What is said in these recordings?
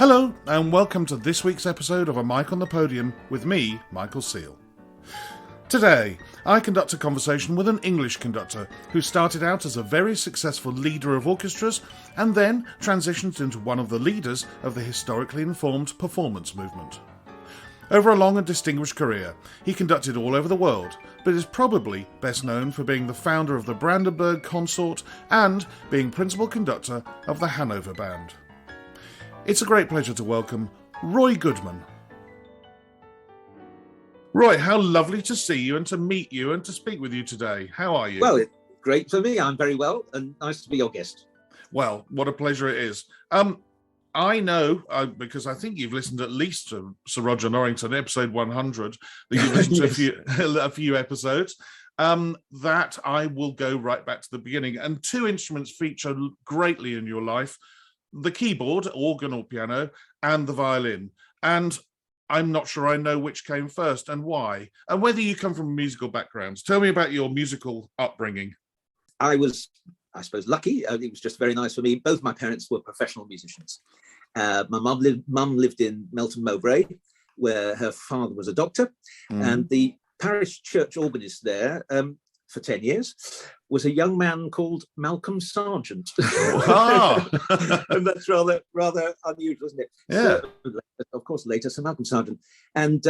Hello, and welcome to this week's episode of A Mic on the Podium with me, Michael Seal. Today, I conduct a conversation with an English conductor who started out as a very successful leader of orchestras and then transitioned into one of the leaders of the historically informed performance movement. Over a long and distinguished career, he conducted all over the world, but is probably best known for being the founder of the Brandenburg Consort and being principal conductor of the Hanover Band. It's a great pleasure to welcome Roy Goodman. Roy, how lovely to see you and to meet you and to speak with you today. How are you? Well, it's great for me. I'm very well and nice to be your guest. Well, what a pleasure it is. I know, because I think you've listened at least to Sir Roger Norrington, episode 100, that you've listened to a few episodes, that I will go right back to the beginning. And two instruments feature greatly in your life: the keyboard, organ or piano, and the violin. And I'm not sure I know which came first and why, and whether you come from musical backgrounds. Tell me about your musical upbringing. I was, I suppose, lucky. It was just very nice for me. Both my parents were professional musicians. My mum lived in Melton Mowbray, where her father was a doctor, and the parish church organist there for 10 years was a young man called Malcolm Sargent. Ah. And that's rather unusual, isn't it? Yeah. So, of course, later Sir Malcolm Sargent. And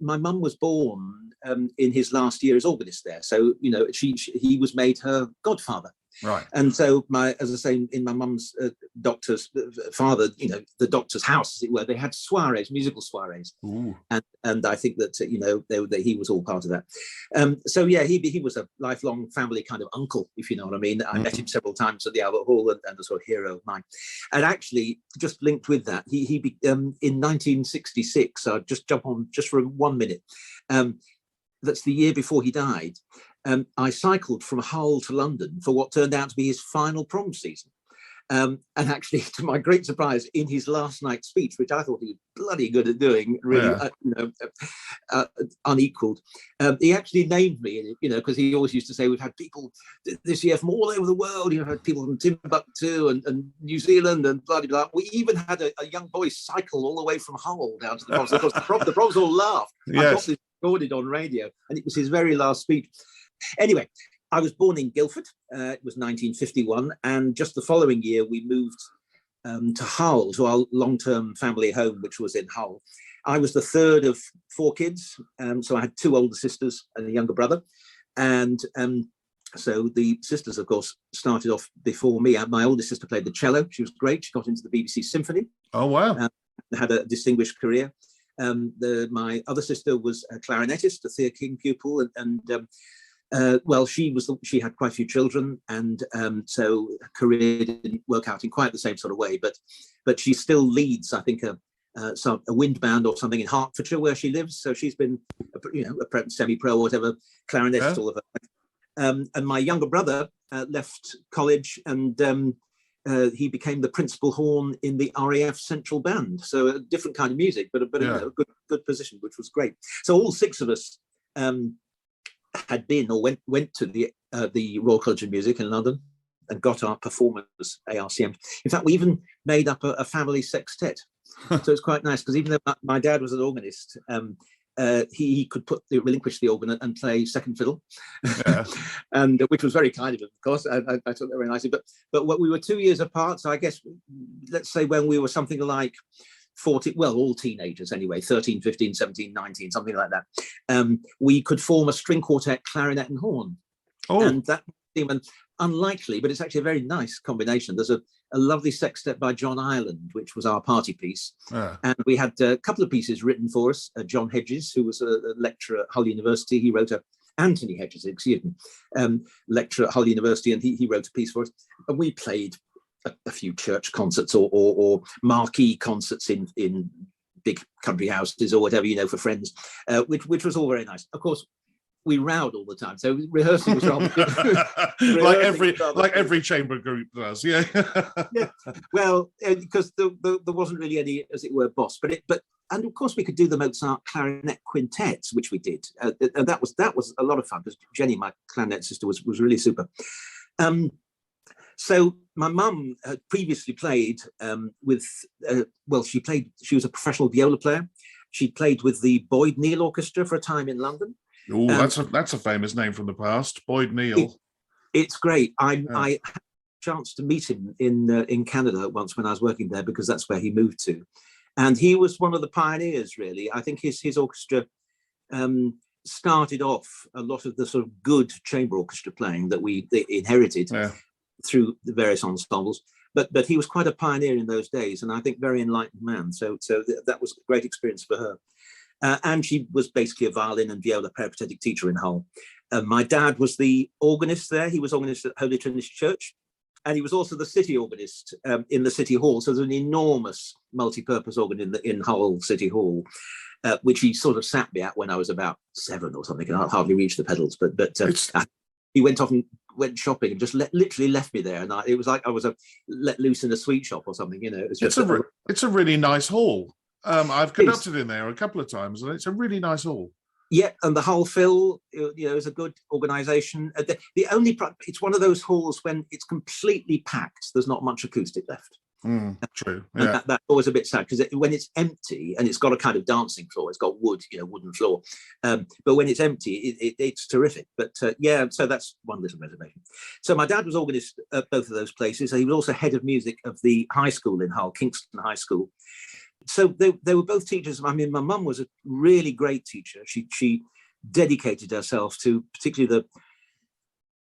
my mum was born in his last year as organist there. So, you know, he was made her godfather. Right. And so as I say, in my mum's doctor's father, you know, the doctor's house, as it were, they had soirees, musical soirees. Ooh. And I think that, you know, he was all part of that. So, yeah, he was a lifelong family kind of uncle, if you know what I mean. I met him several times at the Albert Hall and a sort of hero of mine. And actually, just linked with that, in 1966, I'll just jump on just for 1 minute. That's the year before he died. I cycled from Hull to London for what turned out to be his final prom season. And actually, to my great surprise, in his last night's speech, which I thought he was bloody good at doing, really unequalled, he actually named me, you know, because he always used to say, we've had people this year from all over the world. You've had people from Timbuktu and New Zealand and blah, blah, blah. We even had a young boy cycle all the way from Hull down to the proms. Of course, the proms all laughed. Yes. I got this recorded on radio, and it was his very last speech. Anyway, I was born in Guildford. It was 1951, and just the following year we moved to Hull, to our long-term family home, which was in Hull. I was the third of four kids, so I had two older sisters and a younger brother, and so the sisters, of course, started off before me. My oldest sister played the cello. She was great. She got into the BBC Symphony. Oh, wow. Had a distinguished career. My other sister was a clarinetist, a Thea King pupil, she had quite a few children, and so her career didn't work out in quite the same sort of way. But she still leads, I think, a wind band or something in Hertfordshire where she lives. So she's been, a semi-pro or whatever, clarinetist all of her. And my younger brother left college, and he became the principal horn in the RAF Central Band. So a different kind of music, but a good position, which was great. So all six of us had been or went to the Royal College of Music in London and got our performers ARCM. In fact, we even made up a family sextet. So it's quite nice, because even though my dad was an organist, he could relinquish the organ and play second fiddle, and which was very kind of him, of course. I took that very nicely. But we were 2 years apart, so I guess let's say when we were something like 40, well, all teenagers anyway, 13, 15, 17, 19, something like that, we could form a string quartet, clarinet and horn. Oh. And that seemed unlikely, but it's actually a very nice combination. There's a lovely sextet by John Ireland, which was our party piece. And we had a couple of pieces written for us. John Hedges, who was a lecturer at Hull University, he wrote Anthony Hedges, lecturer at Hull University, and he wrote a piece for us. And we played a few church concerts or marquee concerts in big country houses or whatever, you know, for friends, which was all very nice. Of course, we rowed all the time, so rehearsing was rather like every chamber group does. Yeah. Yeah. Well, because there wasn't really any, as it were, boss, and of course we could do the Mozart clarinet quintets, which we did, and that was a lot of fun, because Jenny, my clarinet sister, was really super. So my mum had previously played with, she was a professional viola player. She played with the Boyd Neal Orchestra for a time in London. Oh, that's a famous name from the past, Boyd Neal. It's great. I had a chance to meet him in Canada once when I was working there, because that's where he moved to. And he was one of the pioneers, really. I think his orchestra started off a lot of the sort of good chamber orchestra playing that they inherited through the various ensembles. But he was quite a pioneer in those days, and I think very enlightened man. So that was a great experience for her. And she was basically a violin and viola peripatetic teacher in Hull. My dad was the organist there. He was organist at Holy Trinity Church. And he was also the city organist in the City Hall. So there's an enormous multi-purpose organ in Hull City Hall, which he sort of sat me at when I was about 7 or something, and I hardly reached the pedals. But he went off and went shopping and just literally left me there. And it was like I was let loose in a sweet shop or something. You know, it was just it's a really nice hall. I've conducted in there a couple of times, and it's a really nice hall. Yeah, and the Hull Phil, is a good organisation. It's one of those halls when it's completely packed. There's not much acoustic left. True. Yeah. And that's always a bit sad, because when it's empty and it's got a kind of dancing floor, it's got wooden floor. But when it's empty, it's terrific. But so that's one little reservation. So my dad was organist at both of those places. He was also head of music of the high school in Hull, Kingston High School. So they were both teachers. I mean, my mum was a really great teacher. She dedicated herself to particularly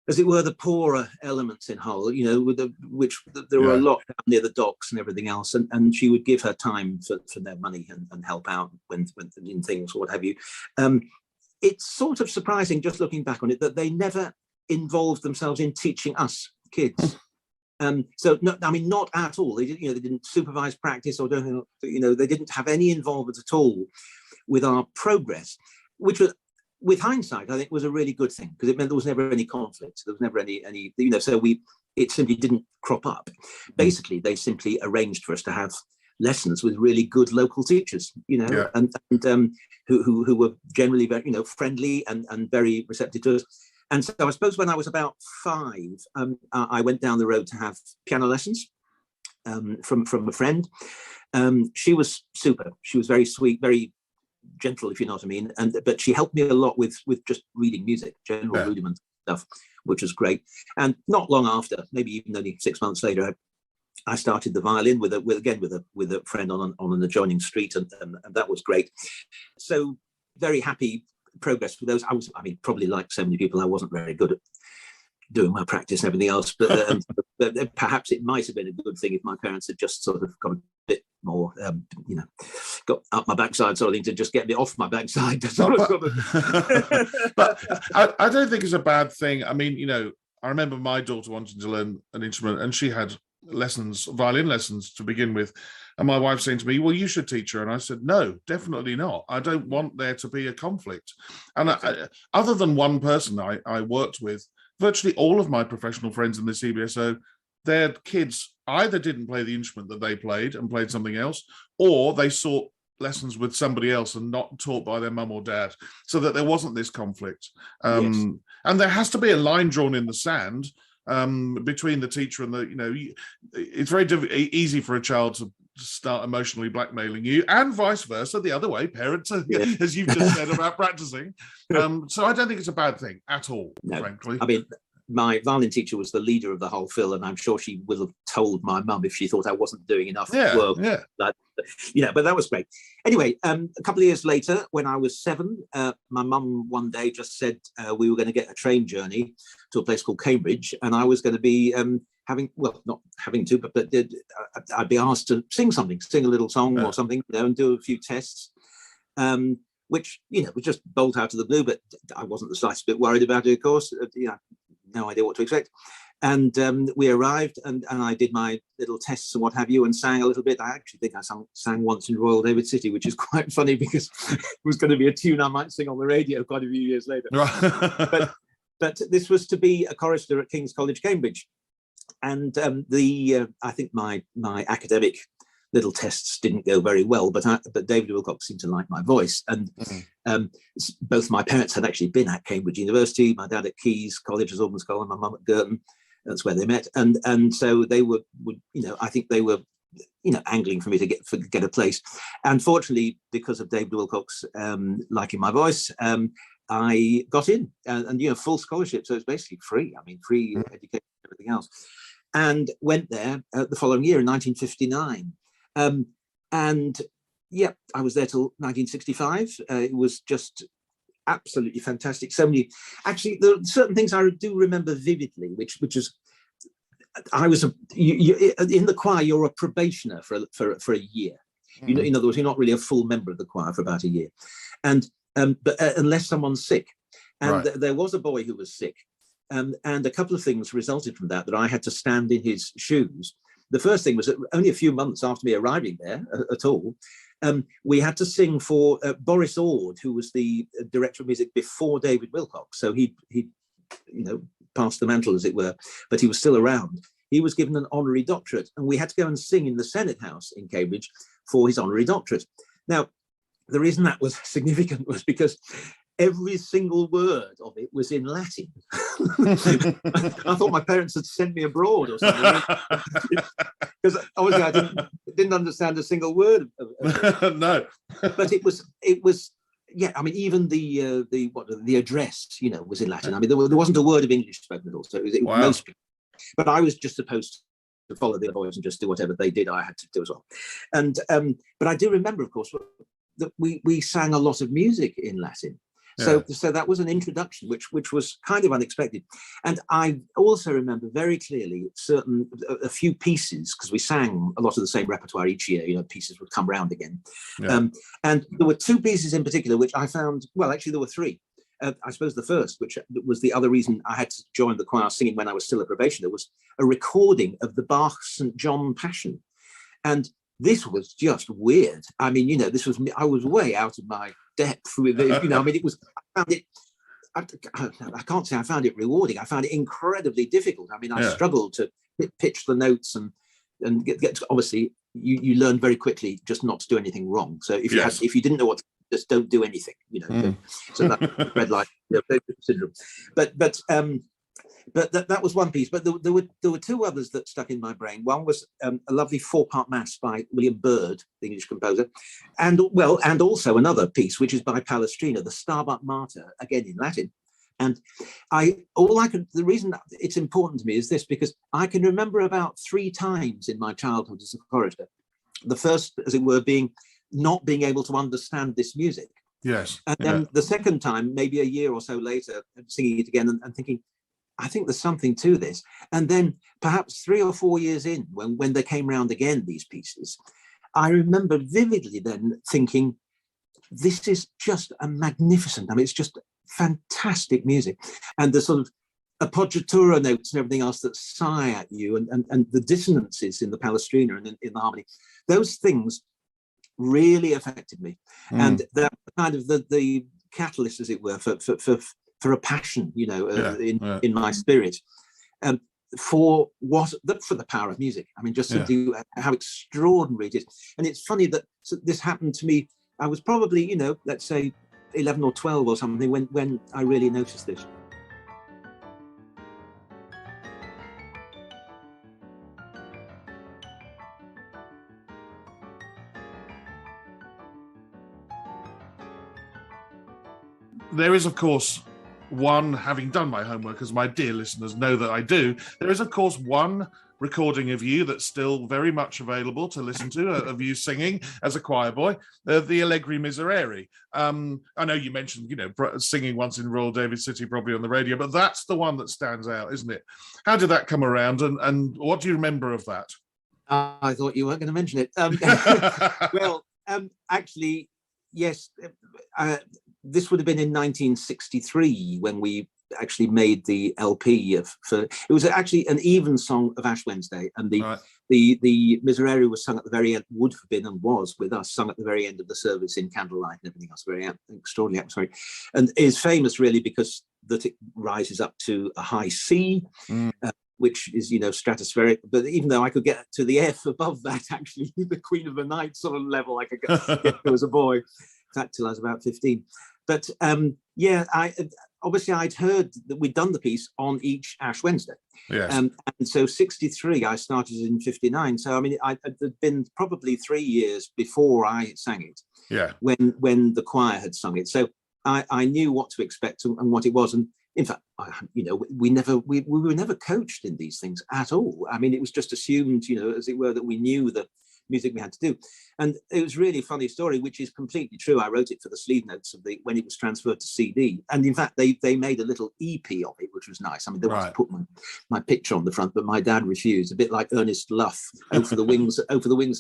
the poorer elements in Hull, there were a lot down near the docks and everything else. And she would give her time for their money and help out when in things or what have you. It's sort of surprising, just looking back on it, that they never involved themselves in teaching us kids. Not at all. They didn't supervise practice or do anything. They didn't have any involvement at all with our progress, which was, with hindsight, I think was a really good thing, because it meant there was never any conflict. There was never any it simply didn't crop up. Basically, they simply arranged for us to have lessons with really good local teachers, and who were generally very, friendly and very receptive to us. And so I suppose when I was about 5, I went down the road to have piano lessons from a friend. She was super. She was very sweet, very gentle, if you know what I mean. But she helped me a lot with just reading music, general rudiment stuff, which was great. And not long after, maybe even only 6 months later, I started the violin with a friend on an adjoining street, and that was great. So very happy progress with those. Probably like so many people, I wasn't very good at doing my practice and everything else, but perhaps it might have been a good thing if my parents had just sort of got a bit more, got up my backside sort of thing, to just get me off my backside. But I don't think it's a bad thing. I mean, I remember my daughter wanting to learn an instrument, and she had violin lessons to begin with. And my wife saying to me, well, you should teach her. And I said, no, definitely not. I don't want there to be a conflict. And other than one person I worked with, virtually all of my professional friends in the CBSO, their kids either didn't play the instrument that they played and played something else, or they sought lessons with somebody else and not taught by their mum or dad, so that there wasn't this conflict. And there has to be a line drawn in the sand between the teacher and it's very easy for a child to start emotionally blackmailing you, and vice versa, the other way, parents, as you've just said about practicing. So I don't think it's a bad thing at all, frankly. I mean, my violin teacher was the leader of the whole Phil, and I'm sure she would have told my mum if she thought I wasn't doing enough work. But that was great. Anyway, a couple of years later, when I was 7, my mum one day just said we were going to get a train journey to a place called Cambridge, and I was going to be not having to, but I'd be asked to sing a little song or something, and do a few tests. Which was just bolt out of the blue, but I wasn't the slightest bit worried about it, of course. No idea what to expect. And we arrived, and I did my little tests and what have you, and sang a little bit. I actually think I sang once in Royal David City, which is quite funny, because it was going to be a tune I might sing on the radio quite a few years later. But this was to be a chorister at King's College, Cambridge. And I think my academic little tests didn't go very well, but David Wilcox seemed to like my voice. And both my parents had actually been at Cambridge University, my dad at Caius College as Organ Scholar, and my mum at Girton. That's where they met, and so they would I think they were angling for me to get a place. And fortunately, because of David Wilcox liking my voice, I got in, and full scholarship, so it's basically free. I mean, free education and everything else, and went there the following year in 1959, and I was there till 1965. It was just absolutely fantastic. So many, actually, there are certain things I do remember vividly, which is, I was in the choir. You're a probationer for a year. In other words, you're not really a full member of the choir for about a year, and but unless someone's sick, and right. There was a boy who was sick, and a couple of things resulted from that I had to stand in his shoes. The first thing was that only a few months after me arriving there at all, we had to sing for Boris Ord, who was the director of music before David Wilcox. So he passed the mantle, as it were, but he was still around. He was given an honorary doctorate, and we had to go and sing in the Senate House in Cambridge for his honorary doctorate. Now, the reason that was significant was because every single word of it was in Latin. I thought my parents had sent me abroad or something, because obviously I didn't understand a single word of it. No, but it was. Yeah, I mean, even the address, was in Latin. I mean, there wasn't a word of English spoken at all. So it was wow. Most people. But I was just supposed to follow the boys and just do whatever they did. I had to do as well. And but I do remember, of course, that we sang a lot of music in Latin. Yeah. So that was an introduction, which was kind of unexpected. And I also remember very clearly a few pieces, because we sang a lot of the same repertoire each year. Pieces would come round again. Yeah. And there were two pieces in particular which I found. Well, actually, there were three. I suppose the first, which was the other reason I had to join the choir singing when I was still a probationer, was a recording of the Bach St. John Passion. And this was just weird. I mean, I was way out of my depth with it. I mean, I can't say I found it rewarding. I found it incredibly difficult. I mean, I struggled to pitch the notes and get obviously you learn very quickly just not to do anything wrong. So if you didn't know what to do, just don't do anything, So that red light syndrome. But that was one piece. But there were two others that stuck in my brain. One was a lovely 4-part mass by William Byrd, the English composer, and also another piece which is by Palestrina, the Stabat Mater, again in Latin. And the reason that it's important to me is this, because I can remember about 3 times in my childhood as a chorister. The first, as it were, being not being able to understand this music. Yes. And then the second time, maybe a year or so later, singing it again and thinking, I think there's something to this. And then perhaps 3 or 4 years in, when they came round again, these pieces, I remember vividly then thinking, this is just a magnificent, I mean, it's just fantastic music. And the sort of appoggiatura notes and everything else that sigh at you, and the dissonances in the Palestrina and in the harmony, those things really affected me. And that kind of the catalyst, as it were, for a passion, in my spirit, for the power of music. I mean, just simply how extraordinary it is. And it's funny that this happened to me. I was probably, let's say 11 or 12 or something when I really noticed this. There is, of course, one, having done my homework, as my dear listeners know that I do, there is, of course, one recording of you that's still very much available to listen to, of you singing as a choir boy, the Allegri Miserere. I know you mentioned, singing once in Royal David City, probably on the radio, but that's the one that stands out, isn't it? How did that come around, and what do you remember of that? I thought you weren't going to mention it. Well, actually, yes, this would have been in 1963 when we actually made the LP it was actually an evensong of Ash Wednesday, and the Miserere was sung at the very end, would have been and was with us, sung at the very end of the service in candlelight and everything else, very extraordinary atmospheric, and is famous really because that it rises up to a high C, which is, stratospheric. But even though I could get to the F above that, actually, the Queen of the Night sort of level, I could get to as a boy, in fact, till I was about 15. But obviously I'd heard that we'd done the piece on each Ash Wednesday. Yes. And so 63, I started in 59. So, I mean, it had been probably 3 years before I sang it. Yeah. When the choir had sung it. So I knew what to expect and what it was. And in fact, we were never coached in these things at all. I mean, it was just assumed, as it were, that we knew the music we had to do. And it was really a funny story, which is completely true. I wrote it for the sleeve notes when it was transferred to CD. And in fact, they made a little EP of it, which was nice. I mean, they wanted to put my picture on the front, but my dad refused, a bit like Ernest Luff, over the wings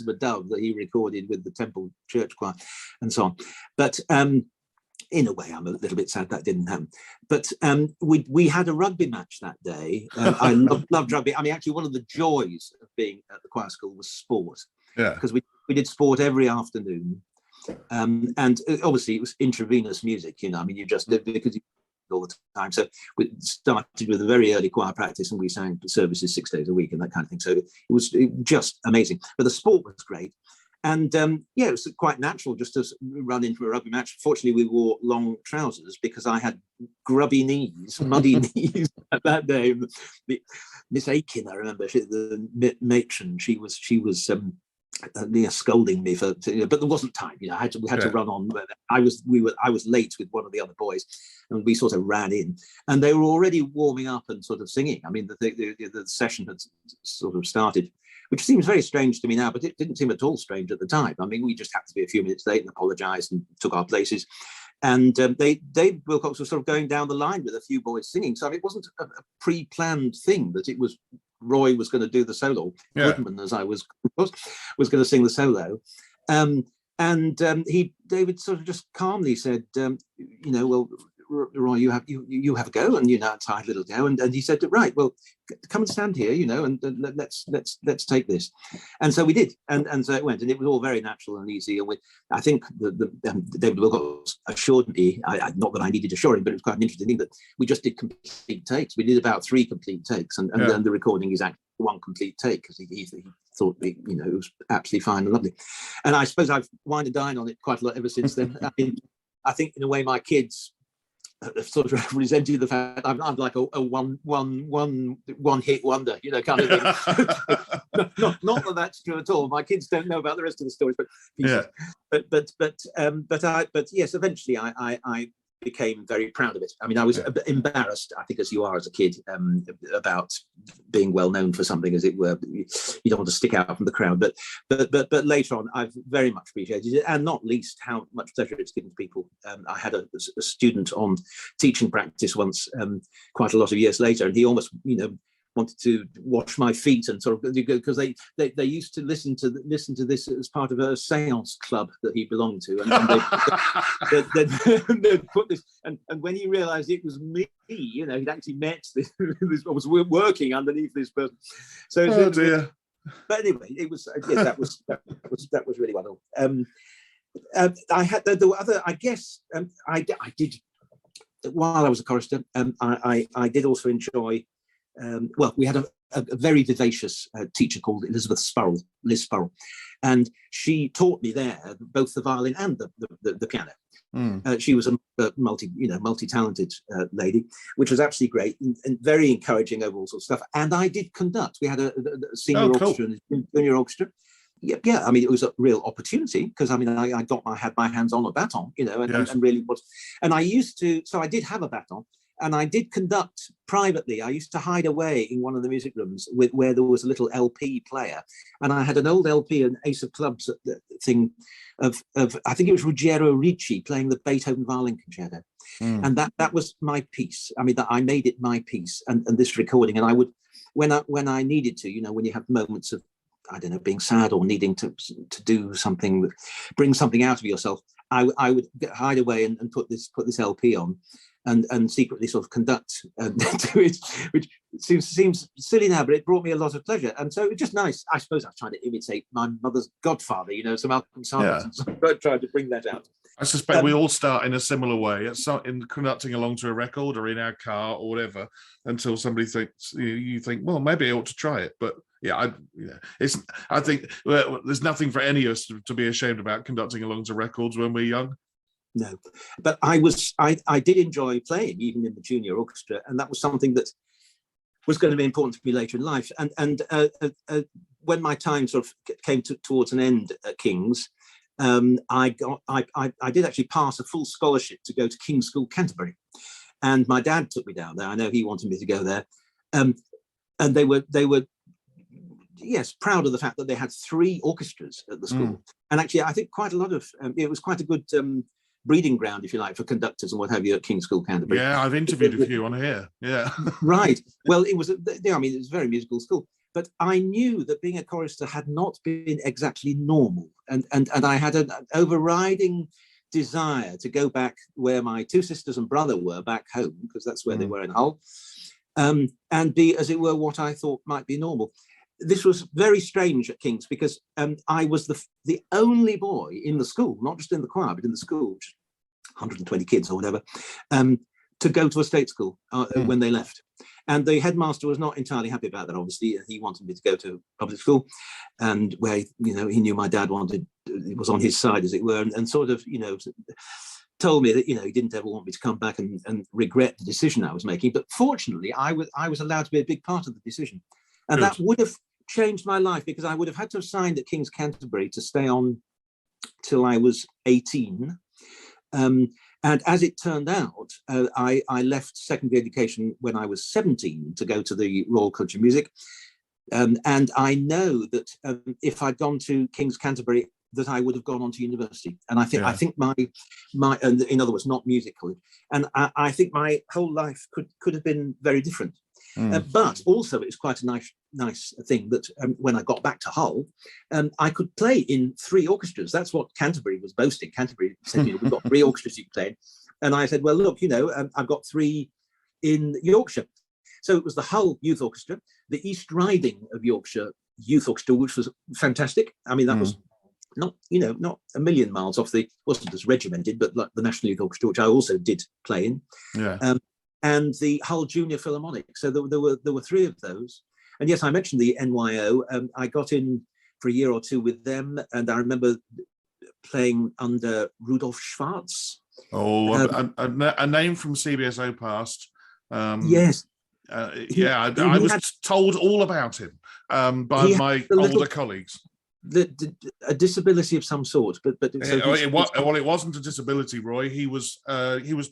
of a dove, that he recorded with the Temple Church Choir and so on. But in a way, I'm a little bit sad that didn't happen. But we had a rugby match that day. I loved rugby. I mean, actually, one of the joys of being at the choir school was sport. Yeah. Because we did sport every afternoon. And obviously, it was intravenous music, I mean, you just did because you all the time. So we started with a very early choir practice, and we sang services 6 days a week and that kind of thing. So it was just amazing. But the sport was great. And it was quite natural just to run into a rugby match. Fortunately, we wore long trousers because I had grubby knees, muddy knees that day. Miss Aiken, I remember, the matron, she was scolding me but there wasn't time. We had to run on. I was late with one of the other boys, and we sort of ran in, and they were already warming up and sort of singing. I mean, the session had sort of started, which seems very strange to me now, but it didn't seem at all strange at the time. I mean, we just had to be a few minutes late and apologised and took our places. And Dave Wilcox was sort of going down the line with a few boys singing. So it wasn't a pre-planned thing that it was Roy was going to do the solo. Yeah. Goodman, as I was going to sing the solo. David sort of just calmly said, well, Roy, you have a go, and it's a little go, and he said, right, well, come and stand here, and let's take this, and so we did, and so it went, and it was all very natural and easy. And I think David Wilcox assured me, not that I needed assuring, but it was quite an interesting thing that we just did complete takes. We did about 3 complete takes, and then the recording is actually 1 complete take because he thought it was absolutely fine and lovely. And I suppose I've wined and dined on it quite a lot ever since then. I think in a way my kids sort of resented the fact I'm like a one hit wonder, kind of thing. not that that's true at all. My kids don't know about the rest of the stories, but yes, eventually I became very proud of it. I mean, I was embarrassed, I think, as you are as a kid, about being well known for something, as it were. You don't want to stick out from the crowd, but later on, I've very much appreciated it, and not least how much pleasure it's given to people. I had a student on teaching practice once, quite a lot of years later, and he almost, wanted to wash my feet and sort of, because they used to listen to this as part of a seance club that he belonged to, and they'd put this, and when he realized it was me, he'd actually met this was working underneath this person. So dear. But anyway, it was that was really wonderful. I had the other, I guess, I did, while I was a chorister, I did also enjoy. We had a very vivacious teacher called Liz Spurrell, and she taught me there both the violin and the piano. She was a multi-talented lady, which was absolutely great and very encouraging over all sorts of stuff. And I did conduct. We had a senior orchestra and a junior orchestra. Yeah. I mean, it was a real opportunity because I had my hands on a baton, and really was. And I did have a baton. And I did conduct privately. I used to hide away in one of the music rooms where there was a little LP player. And I had an old LP, an Ace of Clubs thing of I think it was Ruggiero Ricci playing the Beethoven Violin Concerto. And that was my piece. I mean, I made it my piece and this recording. And I would, when I needed to, when you have moments of, I don't know, being sad or needing to do something, bring something out of yourself, I would hide away and put this LP on. And secretly sort of conduct to it, which seems silly now, but it brought me a lot of pleasure. And so it's just nice. I suppose I was trying to imitate my mother's godfather, so Malcolm Sanders. Yeah. I tried to bring that out. I suspect we all start in a similar way. It's in conducting along to a record or in our car or whatever, until somebody thinks, you think, well, maybe I ought to try it. But I think there's nothing for any of us to be ashamed about conducting along to records when we're young. no. But I did enjoy playing even in the junior orchestra, and that was something that was going to be important to me later in life. And when my time sort of came towards an end at King's, I did actually pass a full scholarship to go to King's School, Canterbury, and my dad took me down there. I know he wanted me to go there, and they were yes, proud of the fact that they had 3 orchestras at the school. And actually, I think quite a lot of it was quite a good breeding ground, if you like, for conductors and what have you at King's School, Canterbury. Yeah, I've interviewed a few on here. Yeah, right. Well, it was. I mean, it was a very musical school, but I knew that being a chorister had not been exactly normal, and I had an overriding desire to go back where my 2 sisters and brother were back home, because that's where they were in Hull, and be, as it were, what I thought might be normal. This was very strange at King's because I was the only boy in the school, not just in the choir, but in the school, 120 kids or whatever, to go to a state school when they left. And the headmaster was not entirely happy about that, obviously. He wanted me to go to public school, and where, he knew my dad it was on his side, as it were, and sort of, told me that, he didn't ever want me to come back and regret the decision I was making. But fortunately, I was allowed to be a big part of the decision. And that would have changed my life, because I would have had to have signed at King's Canterbury to stay on till I was 18. And as it turned out, I left secondary education when I was 17 to go to the Royal College of Music. And I know that if I'd gone to King's Canterbury, that I would have gone on to university. And I think my in other words, not music college. And I think my whole life could have been very different. But also it's quite a nice thing that when I got back to Hull, I could play in 3 orchestras. That's what Canterbury was boasting. Canterbury said, we've got 3 orchestras you can play in. And I said, well, look, I've got 3 in Yorkshire. So it was the Hull Youth Orchestra, the East Riding of Yorkshire Youth Orchestra, which was fantastic. I mean, that was not a million miles off wasn't as regimented, but like the National Youth Orchestra, which I also did play in. Yeah. And the Hull Junior Philharmonic. So there were 3 of those. And yes, I mentioned the NYO. I got in for a year or 2 with them, and I remember playing under Rudolf Schwarz. Oh, a name from CBSO past. Yes. I was told all about him by my older colleagues. A disability of some sort, but it wasn't a disability, Roy. He was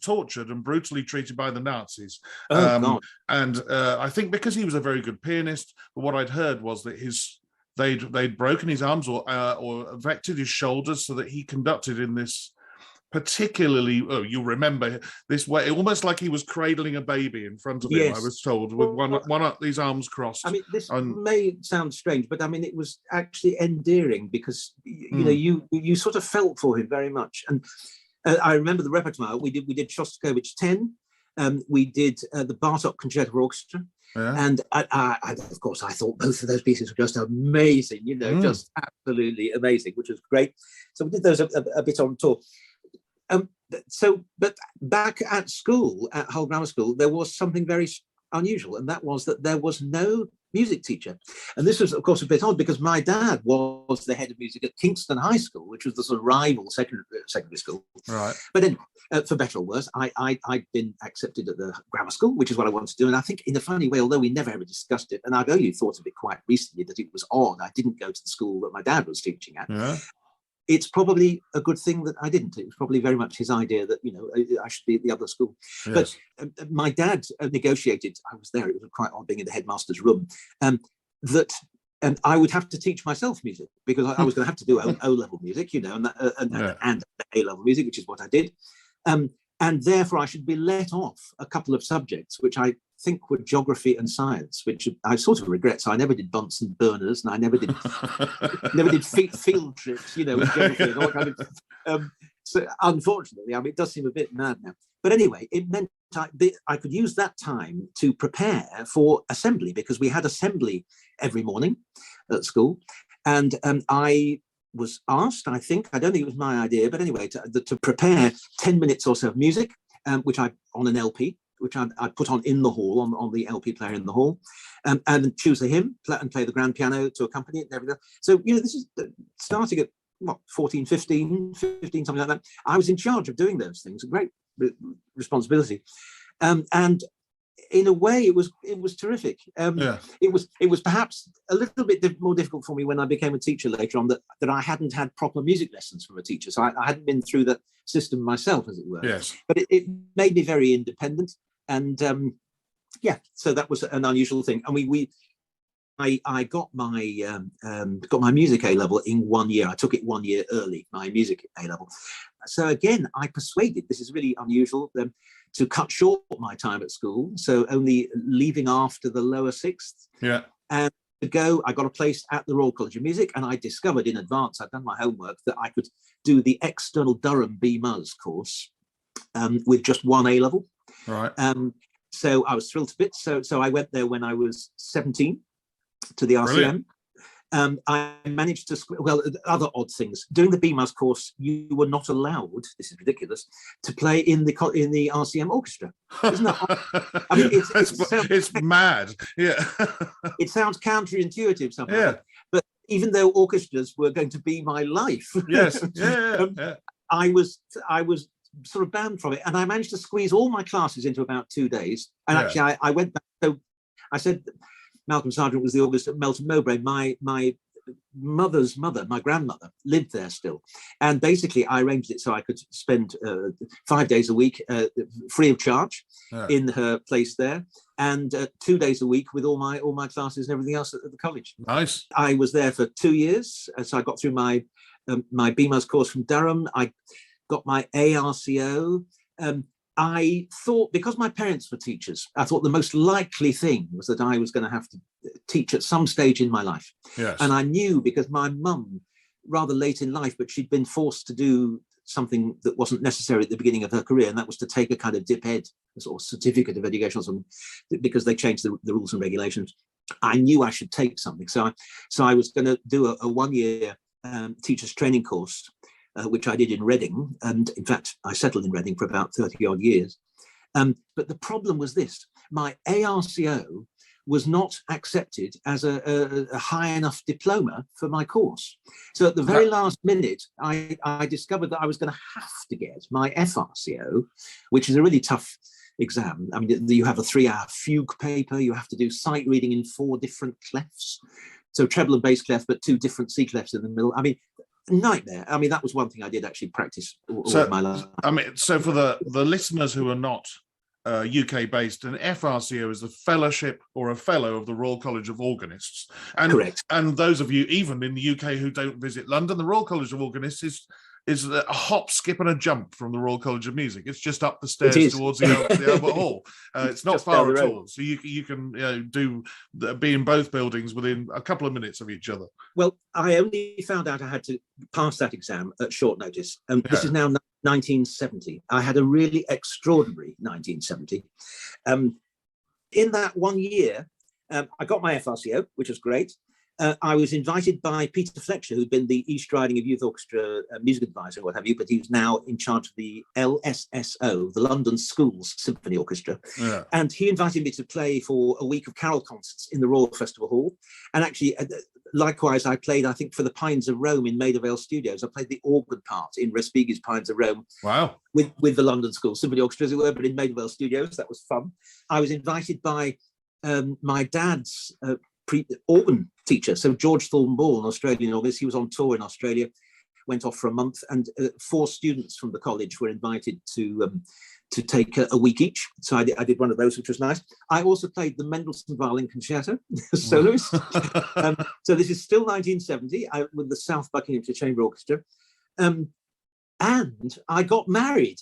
tortured and brutally treated by the Nazis. God. And I think because he was a very good pianist, but what I'd heard was that they'd broken his arms or affected his shoulders, so that he conducted in this particularly, you remember this way, almost like he was cradling a baby in front of him. Yes. I was told, with one up, these arms crossed. I mean, this may sound strange, but I mean, it was actually endearing, because you sort of felt for him very much. And I remember the repertoire. We did Shostakovich 10. We did the Bartok Concerto for Orchestra. Yeah. And I, of course, I thought both of those pieces were just amazing, just absolutely amazing, which was great. So we did those a bit on tour. But back at school, at Hull Grammar School, there was something very unusual, and that was that there was no music teacher. And this was, of course, a bit odd, because my dad was the head of music at Kingston High School, which was the sort of rival secondary school. Right. But then, for better or worse, I'd been accepted at the grammar school, which is what I wanted to do. And I think in a funny way, although we never ever discussed it, and I've only thought of it quite recently, that it was odd I didn't go to the school that my dad was teaching at. Yeah. It's probably a good thing that I didn't. It was probably very much his idea that, I should be at the other school. Yes. But my dad negotiated, I was there, it was quite odd being in the headmaster's room, that I would have to teach myself music, because I was going to have to do O-level music, and A-level music, which is what I did. And therefore I should be let off a couple of subjects, which I think were geography and science, which I sort of regret. So I never did Bunsen burners, and I never did field trips, with geography and all kind of. So unfortunately, I mean, it does seem a bit mad now. But anyway, it meant I could use that time to prepare for assembly, because we had assembly every morning at school, and I was asked, I don't think it was my idea, but anyway, to prepare 10 minutes or so of music, which I on an LP, which I put on in the hall, on the LP player in the hall, and choose a hymn and play the grand piano to accompany it and everything. So, this is starting at 14, 15, something like that. I was in charge of doing those things, a great responsibility. And in a way, it was terrific. It was perhaps a little bit more difficult for me when I became a teacher later on, that I hadn't had proper music lessons from a teacher. So I hadn't been through that system myself, as it were. Yes. But it made me very independent. And so that was an unusual thing. And I got my music A level in 1 year. I took it 1 year early, my music A level. So again, I persuaded, this is really unusual, to cut short my time at school. So only leaving after the lower sixth. Yeah. And I got a place at the Royal College of Music, and I discovered in advance, I'd done my homework, that I could do the external Durham B-Mus course with just one A level. Right. So I was thrilled to bits. So I went there when I was 17 to the RCM. Brilliant. I managed to, other odd things. Doing the B-Mus course, you were not allowed, this is ridiculous, to play in the RCM orchestra. Isn't that? I mean, it's mad. Yeah. It sounds counterintuitive somehow. Yeah. But even though orchestras were going to be my life, yes, yeah. I was sort of banned from it, and I managed to squeeze all my classes into about 2 days. And actually, I went back. So I said, Malcolm Sargent was the organist at Melton Mowbray. My mother's mother, my grandmother, lived there still, and basically I arranged it so I could spend 5 days a week free of charge in her place there, and 2 days a week with all my classes and everything else at the college. Nice. I was there for 2 years, so I got through my B-Mus course from Durham. I got my ARCO. I thought, because my parents were teachers, I thought the most likely thing was that I was going to have to teach at some stage in my life. Yes. And I knew, because my mum, rather late in life, but she'd been forced to do something that wasn't necessary at the beginning of her career, and that was to take a kind of dip ed, a sort of certificate of education or something, because they changed the rules and regulations. I knew I should take something. So I was going to do a 1 year teacher's training course, which I did in Reading. And in fact, I settled in Reading for about 30 odd years. But the problem was this: my ARCO was not accepted as a high enough diploma for my course. So at the very last minute, I discovered that I was going to have to get my FRCO, which is a really tough exam. I mean, you have a 3-hour fugue paper, you have to do sight reading in 4 different clefs. So treble and bass clef, but 2 different C clefs in the middle. I mean, nightmare. I mean, that was one thing I did actually practice all of my life. I mean, so for the listeners who are not UK based, an FRCO is a fellowship or a fellow of the Royal College of Organists. And, correct. And those of you even in the UK who don't visit London, the Royal College of Organists is a hop, skip and a jump from the Royal College of Music. It's just up the stairs towards the Albert Hall. It's not far at all. So you can be in both buildings within a couple of minutes of each other. Well, I only found out I had to pass that exam at short notice. This is now 1970. I had a really extraordinary 1970. In that 1 year, I got my FRCO, which was great. I was invited by Peter Fletcher, who'd been the East Riding of Youth Orchestra music advisor, what have you, but he's now in charge of the LSSO, the London Schools Symphony Orchestra. Yeah. And he invited me to play for a week of carol concerts in the Royal Festival Hall. And actually, likewise, I played, I think, for the Pines of Rome in Maida Vale Studios. I played the organ part in Respighi's Pines of Rome. Wow. With the London School Symphony Orchestra, as it were, but in Maida Vale Studios. That was fun. I was invited by my dad's organ teacher, so George Thornton Ball, an Australian organist. He was on tour in Australia, went off for a month, and 4 students from the college were invited to take a week each. So I did one of those, which was nice. I also played the Mendelssohn Violin Concerto, soloist. So this is still 1970, with the South Buckinghamshire Chamber Orchestra. And I got married.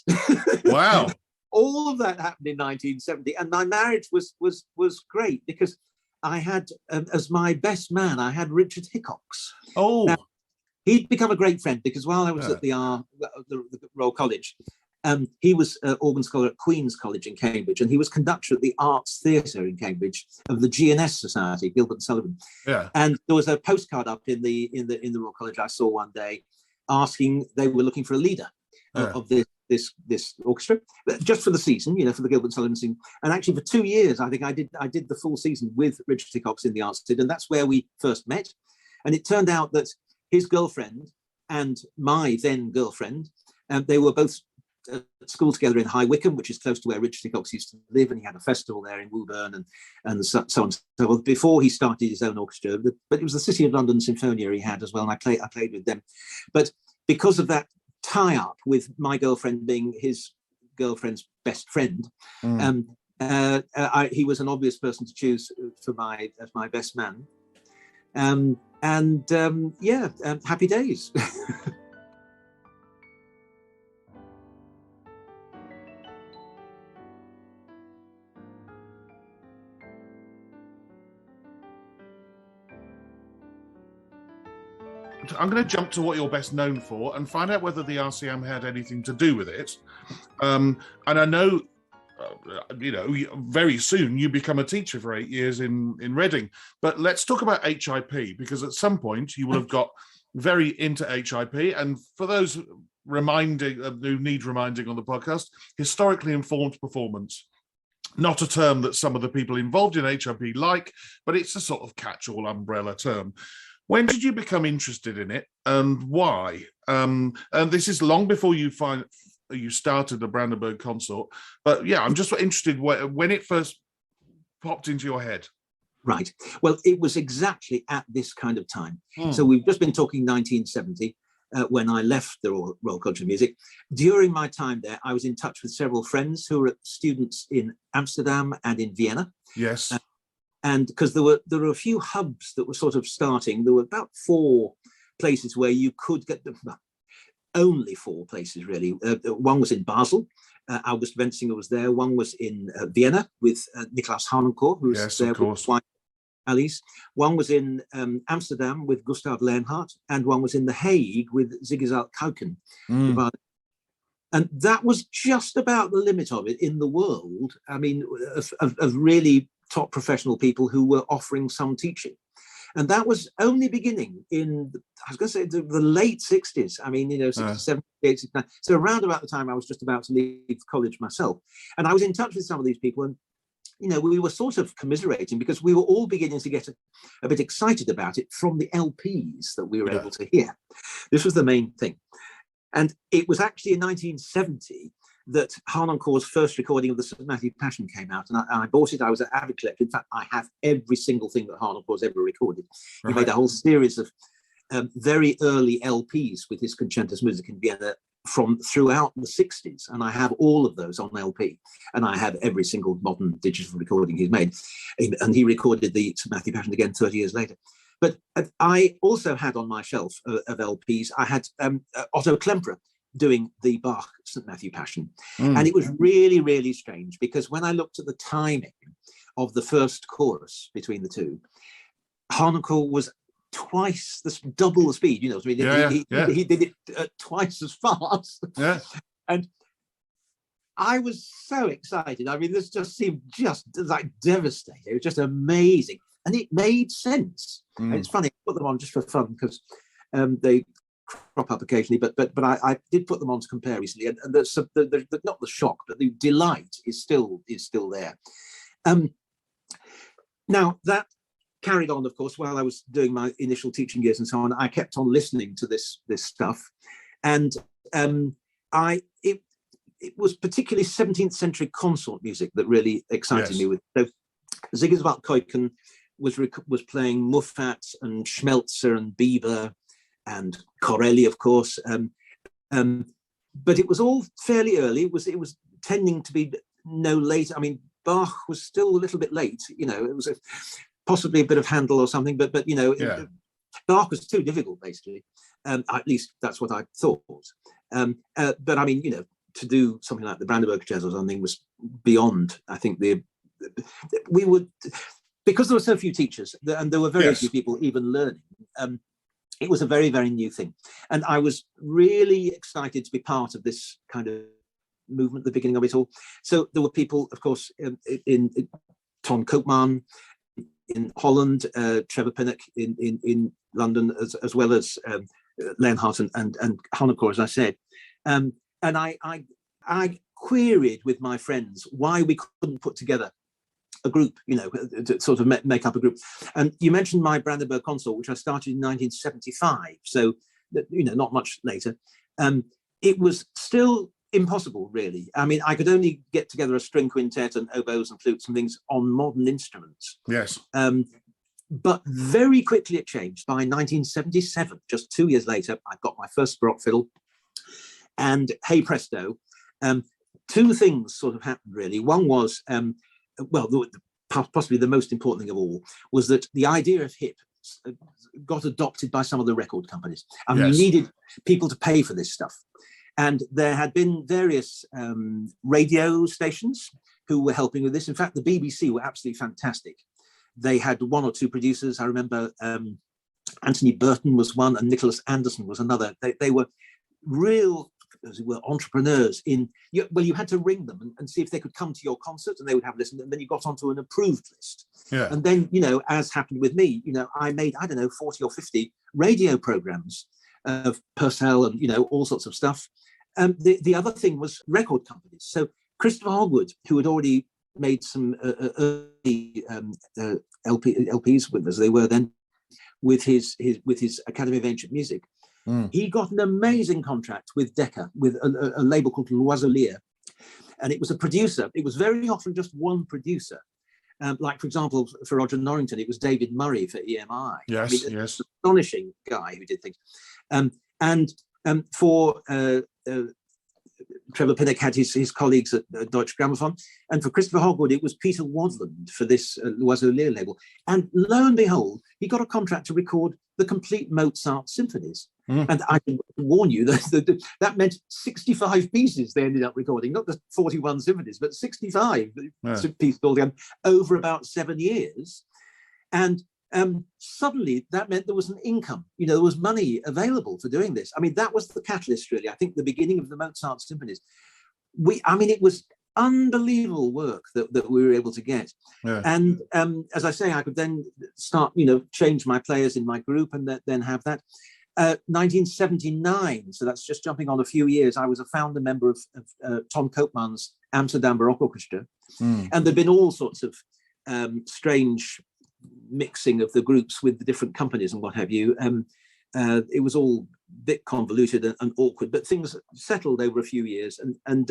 Wow. All of that happened in 1970, and my marriage was great, because I had, as my best man, I had Richard Hickox. Oh. Now, he'd become a great friend, because while I was at the Royal College, he was organ scholar at Queen's College in Cambridge, and he was conductor at the Arts Theatre in Cambridge of the GNS Society, Gilbert and Sullivan. Yeah. And there was a postcard up in the Royal College I saw one day, asking, they were looking for a leader of this orchestra, just for the season, for the Gilbert and Sullivan scene. And actually, for 2 years, I think I did the full season with Richard Hickox in the Arts Theatre, and that's where we first met. And it turned out that his girlfriend and my then girlfriend, they were both at school together in High Wycombe, which is close to where Richard Hickox used to live, and he had a festival there in Woburn and so on and so forth before he started his own orchestra. But it was the City of London Symphonia he had as well, and I played with them. But because of that tie-up with my girlfriend being his girlfriend's best friend, he was an obvious person to choose as my best man. Happy days. I'm going to jump to what you're best known for and find out whether the RCM had anything to do with it. And I know, very soon you become a teacher for 8 years in Reading. But let's talk about HIP, because at some point you will have got very into HIP. And for those who need reminding on the podcast, historically informed performance. Not a term that some of the people involved in HIP like, but it's a sort of catch-all umbrella term. When did you become interested in it, and why? And this is long before you started the Brandenburg Consort. But yeah, I'm just interested when it first popped into your head. Right. Well, it was exactly at this kind of time. So we've just been talking 1970, when I left the Royal College of Music. During my time there, I was in touch with several friends who were students in Amsterdam and in Vienna. Yes. And because there were a few hubs that were sort of starting. There were about 4 places where you could get them. Well, only 4 places really. One was in Basel. August Wenzinger was there. One was in Vienna with Niklaus Harnoncourt, who was there with wife Alice. One was in Amsterdam with Gustav Leonhardt, and one was in The Hague with Zigizal Kauken. And that was just about the limit of it in the world. I mean, of really top professional people who were offering some teaching. And that was only beginning in, I was going to say, the late 60s. I mean, 67, 69. So around about the time I was just about to leave college myself. And I was in touch with some of these people, and, we were sort of commiserating because we were all beginning to get a bit excited about it from the LPs that we were able to hear. This was the main thing. And it was actually in 1970 that Harnoncourt's first recording of the St. Matthew Passion came out, and I bought it. I was an avid collector. In fact, I have every single thing that Harnoncourt's ever recorded. He made a whole series of very early LPs with his Concertus Music in Vienna from throughout the 60s, and I have all of those on LP, and I have every single modern digital recording he's made. And he recorded the St. Matthew Passion again 30 years later. But I also had on my shelf of LPs, I had Otto Klemperer doing the Bach St. Matthew Passion. And it was really, really strange, because when I looked at the timing of the first chorus between the two, Harnoncourt was double the speed, So he did it twice as fast. Yeah. And I was so excited. I mean, this just seemed just like devastating. It was just amazing. And it made sense. And it's funny, I put them on just for fun because they crop up occasionally, but I did put them on to compare recently, and the not the shock, but the delight is still there. Now that carried on, of course, while I was doing my initial teaching years and so on. I kept on listening to this stuff, and it was particularly 17th century consort music that really excited me. So Zigizal Kauken was playing Muffat and Schmelzer and Bieber and Corelli, of course, but it was all fairly early. It was tending to be no later. I mean, Bach was still a little bit late. It was possibly a bit of Handel or something, but Bach was too difficult, basically. At least that's what I thought. But I mean, to do something like the Brandenburg Jazz or something was beyond. I think we would, because there were so few teachers and there were very few people even learning. It was a very, very new thing. And I was really excited to be part of this kind of movement at the beginning of it all. So there were people, of course, in Ton Koopman in Holland, Trevor Pinnock in London, as well as Leonhardt and Harnoncourt, as I said. And I queried with my friends why we couldn't put together a group, to sort of make up a group. And you mentioned my Brandenburg Consort, which I started in 1975. So not much later, it was still impossible, really. I mean, I could only get together a string quintet and oboes and flutes and things on modern instruments. Yes. But very quickly it changed. By 1977, just 2 years later, I got my first baroque fiddle. And hey presto, two things sort of happened, really. One was, possibly the most important thing of all, was that the idea of hip got adopted by some of the record companies. I mean, Yes. you needed people to pay for this stuff. And there had been various radio stations who were helping with this. In fact, the BBC were absolutely fantastic. They had one or two producers. I remember Anthony Burton was one and Nicholas Anderson was another. They were real, as it were, entrepreneurs you had to ring them and see if they could come to your concert, and they would have listened, and then you got onto an approved list. Yeah. And then, as happened with me, I made, 40 or 50 radio programs of Purcell and, all sorts of stuff. The other thing was record companies. So Christopher Hogwood, who had already made some early LPs, as they were then, with his Academy of Ancient Music, he got an amazing contract with Decca, with a label called L'Oisellier. And it was a producer. It was very often just one producer. Like, for example, for Roger Norrington, it was David Murray for EMI. Yes, yes. Astonishing guy who did things. For Trevor Pinnock had his colleagues at Deutsche Grammophon. And for Christopher Hogwood, it was Peter Wadland for this L'Oisellier label. And lo and behold, he got a contract to record the complete Mozart symphonies. And I can warn you that meant 65 pieces they ended up recording, not just 41 symphonies, but 65 pieces altogether over about 7 years. And suddenly that meant there was an income, there was money available for doing this. I mean, that was the catalyst, really. I think the beginning of the Mozart symphonies. It was unbelievable work that we were able to get. Yeah. And as I say, I could then start, change my players in my group and then have that. 1979, so that's just jumping on a few years, I was a founder member of Tom Koopman's Amsterdam Baroque Orchestra. And there'd been all sorts of strange mixing of the groups with the different companies and what have you. It was all a bit convoluted and awkward, but things settled over a few years, and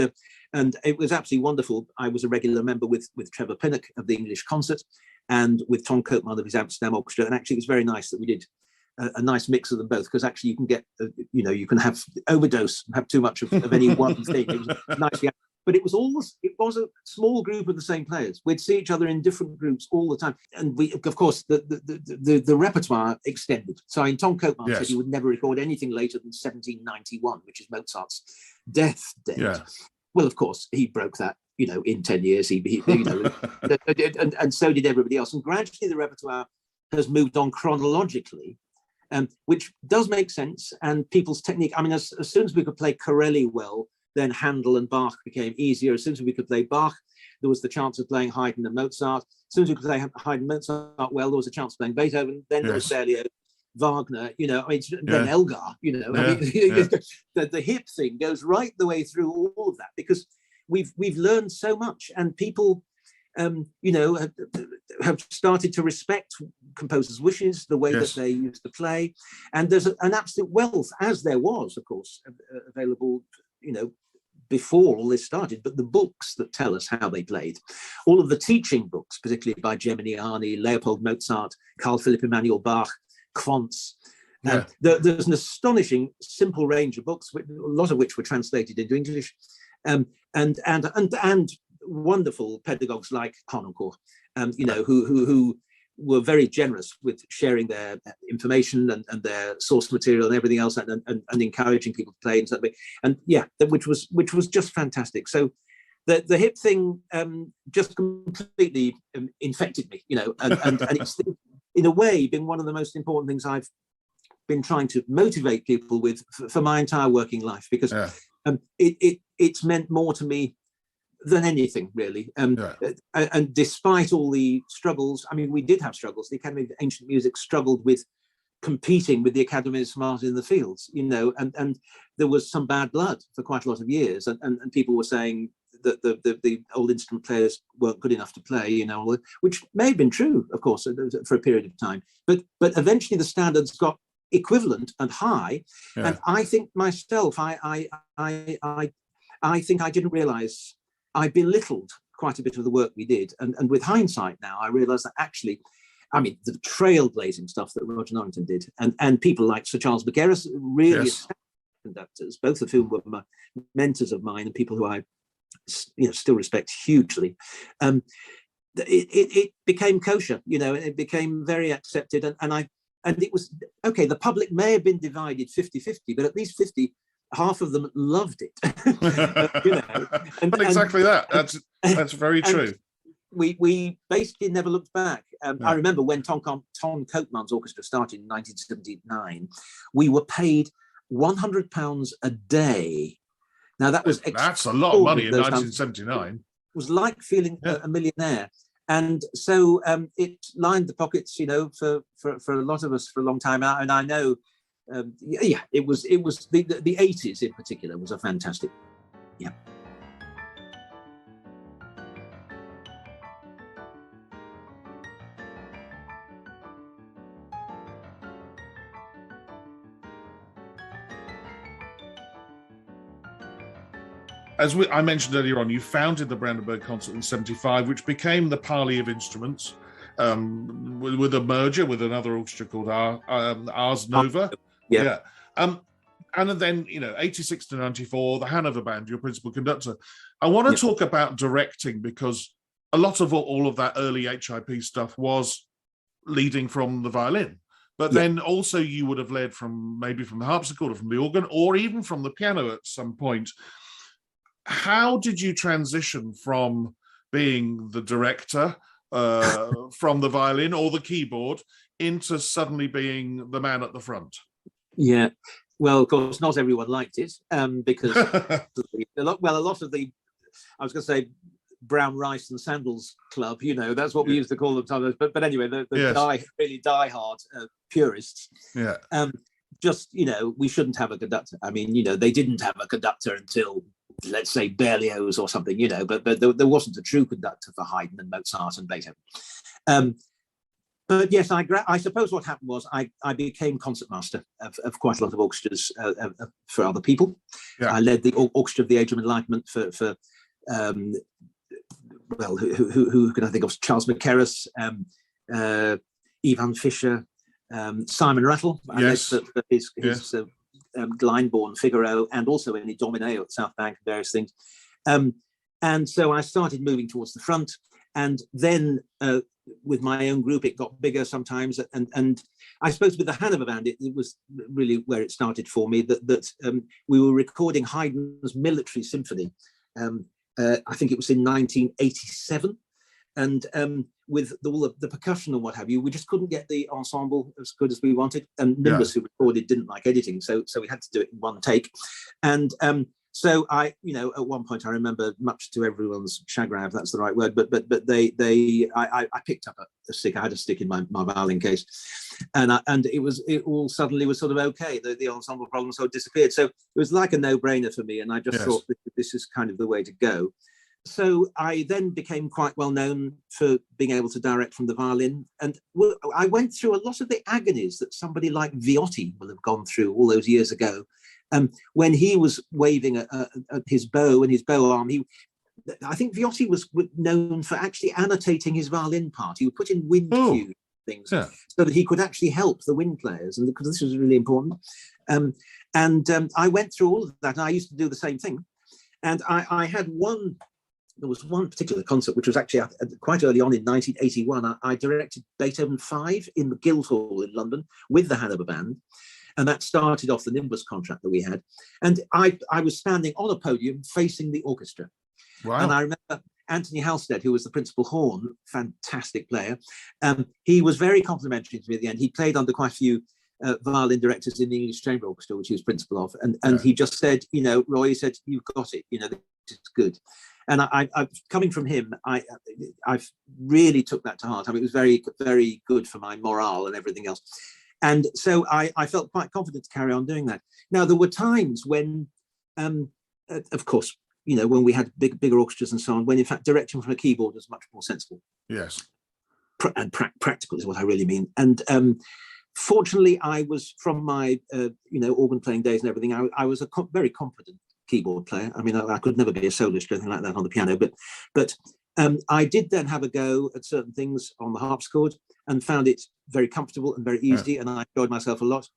it was absolutely wonderful. I was a regular member with Trevor Pinnock of the English Concert and with Tom Koopman of his Amsterdam Orchestra, and actually it was very nice that we did a nice mix of them both, because actually you can get, you can have overdose, have too much of any one thing. It was nice, but it was a small group of the same players. We'd see each other in different groups all the time, and we, of course, the repertoire extended. So Tom Koopman said he would never record anything later than 1791, which is Mozart's death date. Yeah. Well, of course, he broke that. In 10 years, he and so did everybody else. And gradually, the repertoire has moved on chronologically. Which does make sense, and people's technique. I mean, as soon as we could play Corelli well, then Handel and Bach became easier. As soon as we could play Bach, there was the chance of playing Haydn and Mozart. As soon as we could play Haydn and Mozart well, there was a chance of playing Beethoven. Then there was Berlioz, Wagner. Then Elgar. The hip thing goes right the way through all of that, because we've learned so much, and people. Have started to respect composers' wishes, the way that they used to play. And there's an absolute wealth, as there was, of course, available, before all this started, but the books that tell us how they played, all of the teaching books, particularly by Geminiani, Leopold Mozart, Carl Philipp Emanuel Bach, Quantz. There's an astonishing, simple range of books, a lot of which were translated into English, and wonderful pedagogues like Harnoncourt, who were very generous with sharing their information and their source material and everything else, and encouraging people to play in such a way. And which was just fantastic. So the hip thing just completely infected me, and it's in a way been one of the most important things I've been trying to motivate people with for my entire working life, because it's meant more to me than anything, really. And despite all the struggles, I mean, we did have struggles. The Academy of Ancient Music struggled with competing with the academies smart in the fields, and there was some bad blood for quite a lot of years. And people were saying that the old instrument players weren't good enough to play, which may have been true, of course, for a period of time. But eventually the standards got equivalent and high. Yeah. And I think myself, I think I didn't realise I belittled quite a bit of the work we did. And with hindsight now, I realise that actually, I mean, the trailblazing stuff that Roger Norrington did, and people like Sir Charles McGarris, really Yes. conductors, both of whom were mentors of mine and people who I still respect hugely. It became kosher, it became very accepted. And it was, okay, the public may have been divided 50-50, but at least 50, half of them loved it. But exactly that. That's very true. We basically never looked back. I remember when Tom Copeman's orchestra started in 1979, we were paid £100 a day. Now that's a lot of money in 1979. It was like feeling a millionaire. And so it lined the pockets, for a lot of us for a long time out. And I know, it was the 80s in particular was a fantastic, As I mentioned earlier on, you founded the Brandenburg Concert in 75, which became the Parley of Instruments, with a merger with another orchestra called Ars Nova. Yeah. And then, 86 to 94, the Hanover Band, your principal conductor. I want to talk about directing, because a lot of all of that early HIP stuff was leading from the violin. But then also you would have led maybe from the harpsichord or from the organ, or even from the piano at some point. How did you transition from being the director from the violin or the keyboard into suddenly being the man at the front? Yeah, well, of course, not everyone liked it, because a lot of the, I was going to say, brown rice and sandals club, that's what we used to call them sometimes. But anyway, the really diehard purists. Yeah. We shouldn't have a conductor. I mean, they didn't have a conductor until, let's say, Berlioz or something, but there wasn't a true conductor for Haydn and Mozart and Beethoven. But yes, I suppose what happened was I became concertmaster of quite a lot of orchestras for other people. Yeah. I led the Orchestra of the Age of Enlightenment for who can I think of? Charles McGarris, Ivan Fischer, Simon Rattle. Yes. I led his Glyndebourne, Figaro, and also in Domineo at South Bank and various things. And so I started moving towards the front, and then with my own group, it got bigger sometimes. And I suppose with the Hanover Band, it was really where it started for me, that we were recording Haydn's Military Symphony. I think it was in 1987. And with all the percussion and what have you, we just couldn't get the ensemble as good as we wanted. And Nimbus, who recorded, didn't like editing, so we had to do it in one take. And so I, at one point, I remember, much to everyone's chagrin, if that's the right word, but I picked up a stick. I had a stick in my violin case, and it all suddenly was sort of okay. The ensemble problem sort of disappeared. So it was like a no-brainer for me, and I just thought this is kind of the way to go. So I then became quite well known for being able to direct from the violin. And I went through a lot of the agonies that somebody like Viotti will have gone through all those years ago. When he was waving his bow and his bow arm, I think Viotti was known for actually annotating his violin part. He would put in wind cues things so that he could actually help the wind players, and because this was really important. I went through all of that, and I used to do the same thing. And I had there was one particular concert, which was actually quite early on in 1981. I directed Beethoven 5 in the Guildhall in London with the Hanover Band. And that started off the Nimbus contract that we had. And I was standing on a podium facing the orchestra. Wow. And I remember Anthony Halstead, who was the principal horn, fantastic player. He was very complimentary to me at the end. He played under quite a few violin directors in the English Chamber Orchestra, which he was principal of. And he just said, Roy, he said, you've got it. This is good. And I coming from him, I really took that to heart. I mean, it was very, very good for my morale and everything else. And so I felt quite confident to carry on doing that. Now, there were times when, of course, when we had bigger orchestras and so on, when in fact directing from a keyboard was much more sensible. Yes. And practical is what I really mean. And Fortunately, I was, from my organ playing days and everything, I was a very competent keyboard player. I mean, I could never be a soloist or anything like that on the piano, but I did then have a go at certain things on the harpsichord and found it very comfortable and very easy, and I enjoyed myself a lot.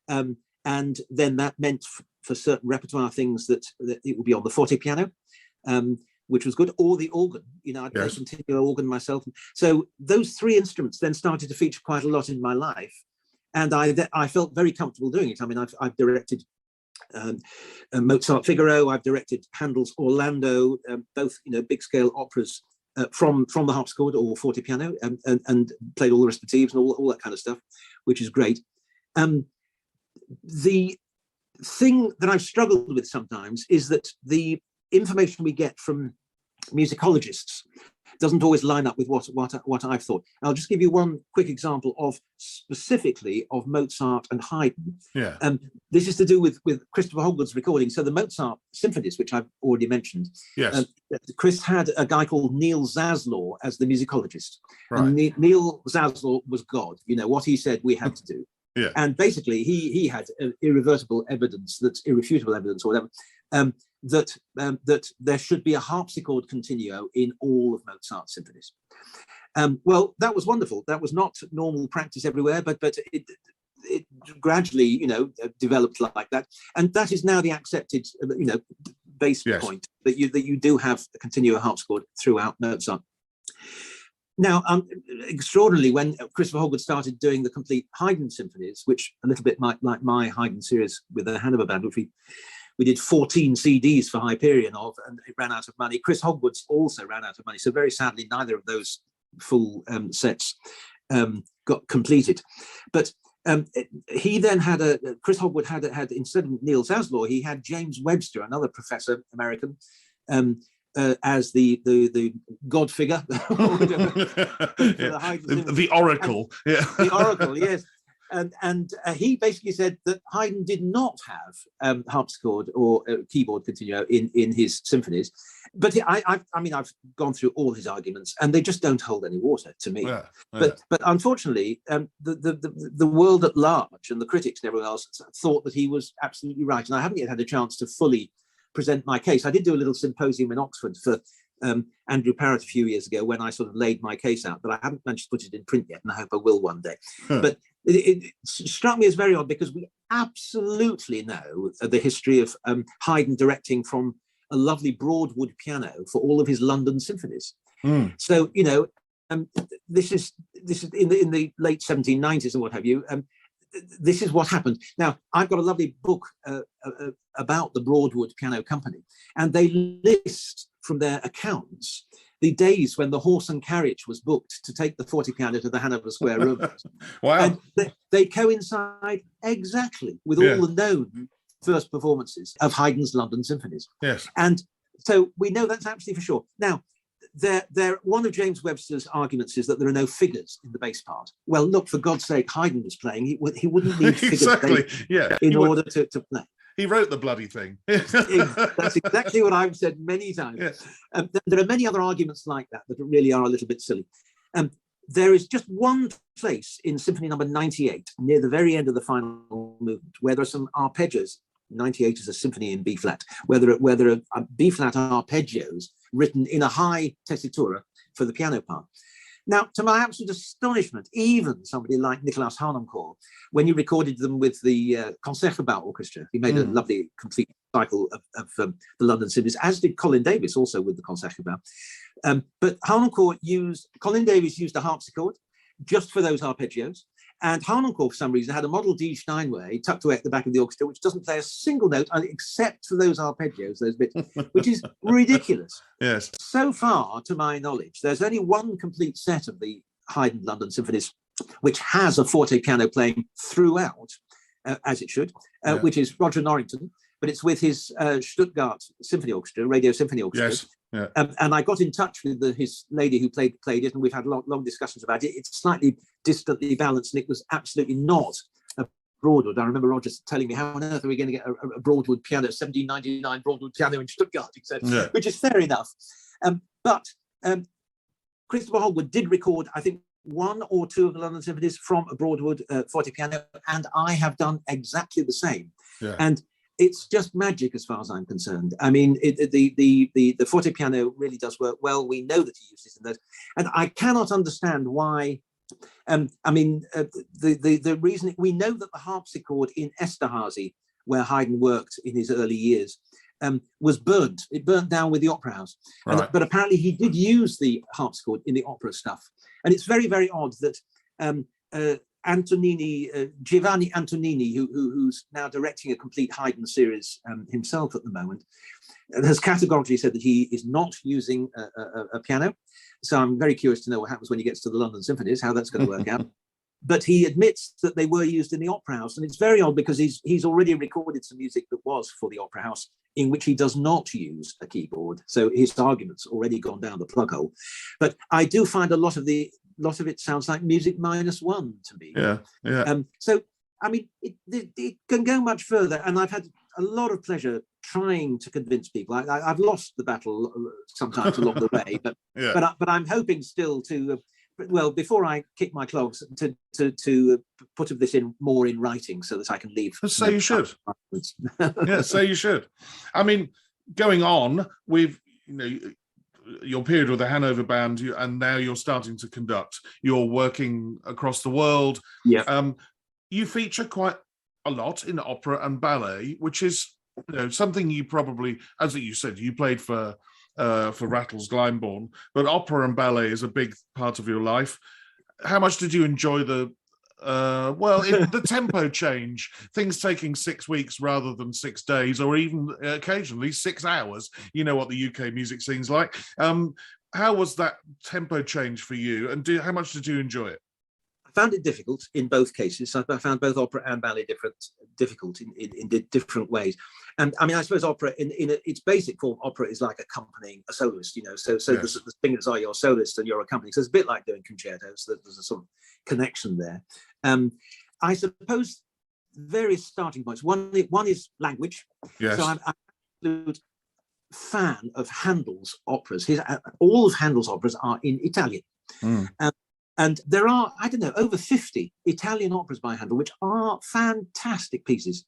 And then that meant for certain repertoire things that it would be on the forte piano, which was good, or the organ. I'd play continuo organ myself. So those three instruments then started to feature quite a lot in my life, and I felt very comfortable doing it. I mean, I've directed Mozart Figaro, I've directed Handel's Orlando, both big scale operas from the harpsichord or forte piano, and played all the recitatives and all that kind of stuff, which is great. The thing that I've struggled with sometimes is that the information we get from musicologists doesn't always line up with what I've thought. I'll just give you one quick example of specifically of Mozart and Haydn. Yeah. This is to do with Christopher Hogwood's recording. So the Mozart symphonies, which I've already mentioned, yes, Chris had a guy called Neil Zaslaw as the musicologist. Right. And Neil Zaslaw was God. What he said we had to do. Yeah. And basically he had irrefutable evidence, or whatever, that there should be a harpsichord continuo in all of Mozart's symphonies. Well, that was wonderful. That was not normal practice everywhere, but it gradually, developed like that. And that is now the accepted, base point, that you do have a continuo harpsichord throughout Mozart. Now, extraordinarily, when Christopher Hogwood started doing the complete Haydn symphonies, which a little bit like my Haydn series with the Hanover Band, which we did 14 CDs for Hyperion of, and it ran out of money. Chris Hogwood's also ran out of money. So very sadly, neither of those full sets got completed. But he then had Chris Hogwood had instead of Neil Zaslaw, he had James Webster, another professor, American, as the god figure, the oracle, the oracle, yes. And he basically said that Haydn did not have harpsichord or keyboard continuo in his symphonies, but I've gone through all his arguments, and they just don't hold any water to me. Yeah. But unfortunately, the world at large and the critics and everyone else thought that he was absolutely right, and I haven't yet had a chance to fully present my case. I did do a little symposium in Oxford for Andrew Parrott a few years ago when I sort of laid my case out, but I haven't managed to put it in print yet, and I hope I will one day. But it struck me as very odd because we absolutely know the history of Haydn directing from a lovely Broadwood piano for all of his London symphonies. So this is in the late 1790s and what have you. This is what happened. Now, I've got a lovely book about the Broadwood Piano Company, and they list from their accounts the days when the horse and carriage was booked to take the forte piano to the Hanover Square Room. Wow. And they coincide exactly with all the known first performances of Haydn's London symphonies. Yes. And so we know that's absolutely for sure. Now, one of James Webster's arguments is that there are no figures in the bass part. Well, look, for God's sake, Haydn was playing. He wouldn't need figures in order to play. He wrote the bloody thing. That's exactly what I've said many times. Yeah. There are many other arguments like that really are a little bit silly. There is just one place in Symphony number 98, near the very end of the final movement, where there are some arpeggios. 98 is a symphony in B flat, where there are B flat arpeggios written in a high tessitura for the piano part. Now, to my absolute astonishment, even somebody like Nicolas Harnoncourt, when he recorded them with the Concertgebouw Orchestra, he made a lovely complete cycle of the London symphonies, as did Colin Davis also with the Concertgebouw. But Colin Davis used a harpsichord just for those arpeggios. And Harnoncourt, for some reason, had a Model D Steinway tucked away at the back of the orchestra, which doesn't play a single note except for those arpeggios, those bits, which is ridiculous. Yes. So far, to my knowledge, there's only one complete set of the Haydn London symphonies which has a forte piano playing throughout, as it should, which is Roger Norrington, but it's with his Stuttgart Symphony Orchestra, Radio Symphony Orchestra. Yes. Yeah. And I got in touch with his lady who played it, and we've had long discussions about it. It's slightly distantly balanced, and it was absolutely not a Broadwood. I remember Roger telling me, how on earth are we going to get a Broadwood piano, 1799 Broadwood piano in Stuttgart, etc., which is fair enough. But Christopher Hogwood did record, I think, one or two of the London symphonies from a Broadwood forte piano, and I have done exactly the same. Yeah. And it's just magic as far as I'm concerned. I mean, the forte piano really does work well. We know that he uses it in those, and I cannot understand why. The reason we know that the harpsichord in Esterhazy, where Haydn worked in his early years, was burnt. It burnt down with the opera house. Right. But apparently he did use the harpsichord in the opera stuff. And it's very, very odd that Giovanni Antonini, who's now directing a complete Haydn series himself at the moment, has categorically said that he is not using a piano. So I'm very curious to know what happens when he gets to the London symphonies, how that's going to work out. But he admits that they were used in the opera house. And it's very odd because he's already recorded some music that was for the opera house in which he does not use a keyboard. So his argument's already gone down the plug hole. But I do find a lot of it sounds like music -1 to me. Yeah, yeah. So, I mean, it can go much further. And I've had a lot of pleasure trying to convince people. I've lost the battle sometimes along the way, but Yeah. but I'm hoping still to, well, before I kick my clogs, to put this in more in writing so that I can leave. So you should. Yeah, so you should. I mean, going on, your period with the Hanover Band, and now you're starting to conduct. You're working across the world. Yeah. You feature quite a lot in opera and ballet, which is something you probably, as you said, you played for Rattles Glyndebourne, but opera and ballet is a big part of your life. How much did you enjoy the tempo change, things taking 6 weeks rather than 6 days, or even occasionally 6 hours? You know what the UK music scene's like. How was that tempo change for you, and how much did you enjoy it? I found it difficult in both cases. I found both opera and ballet difficult in different ways. And I mean, I suppose opera in its basic form, opera is like accompanying a soloist, So yes. the singers are your soloist and you're accompanying. So it's a bit like doing concertos. So there's a sort of connection there. I suppose various starting points. One is language. Yes. So I'm an absolute fan of Handel's operas. All of Handel's operas are in Italian. Mm. And there are, I don't know, over 50 Italian operas by Handel, which are fantastic pieces.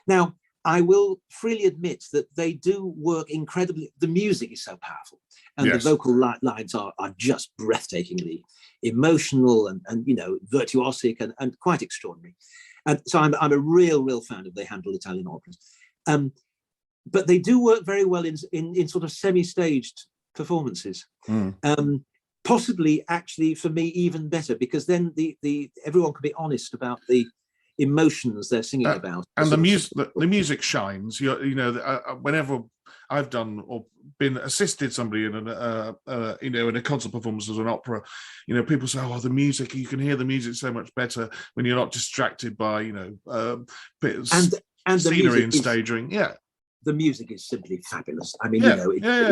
Now, I will freely admit that they do work incredibly. The music is so powerful, and yes. The vocal lines are just breathtakingly emotional and virtuosic and quite extraordinary. And so I'm a real fan of the Handel Italian operas. But they do work very well in sort of semi-staged performances. Mm. Possibly, actually, for me, even better, because then everyone can be honest about the emotions they're singing about, and the music shines. Whenever I've done or been assisted somebody in a concert performance as an opera, people say, "Oh, the music! You can hear the music so much better when you're not distracted by and scenery and staging." Yeah, the music is simply fabulous. I mean, it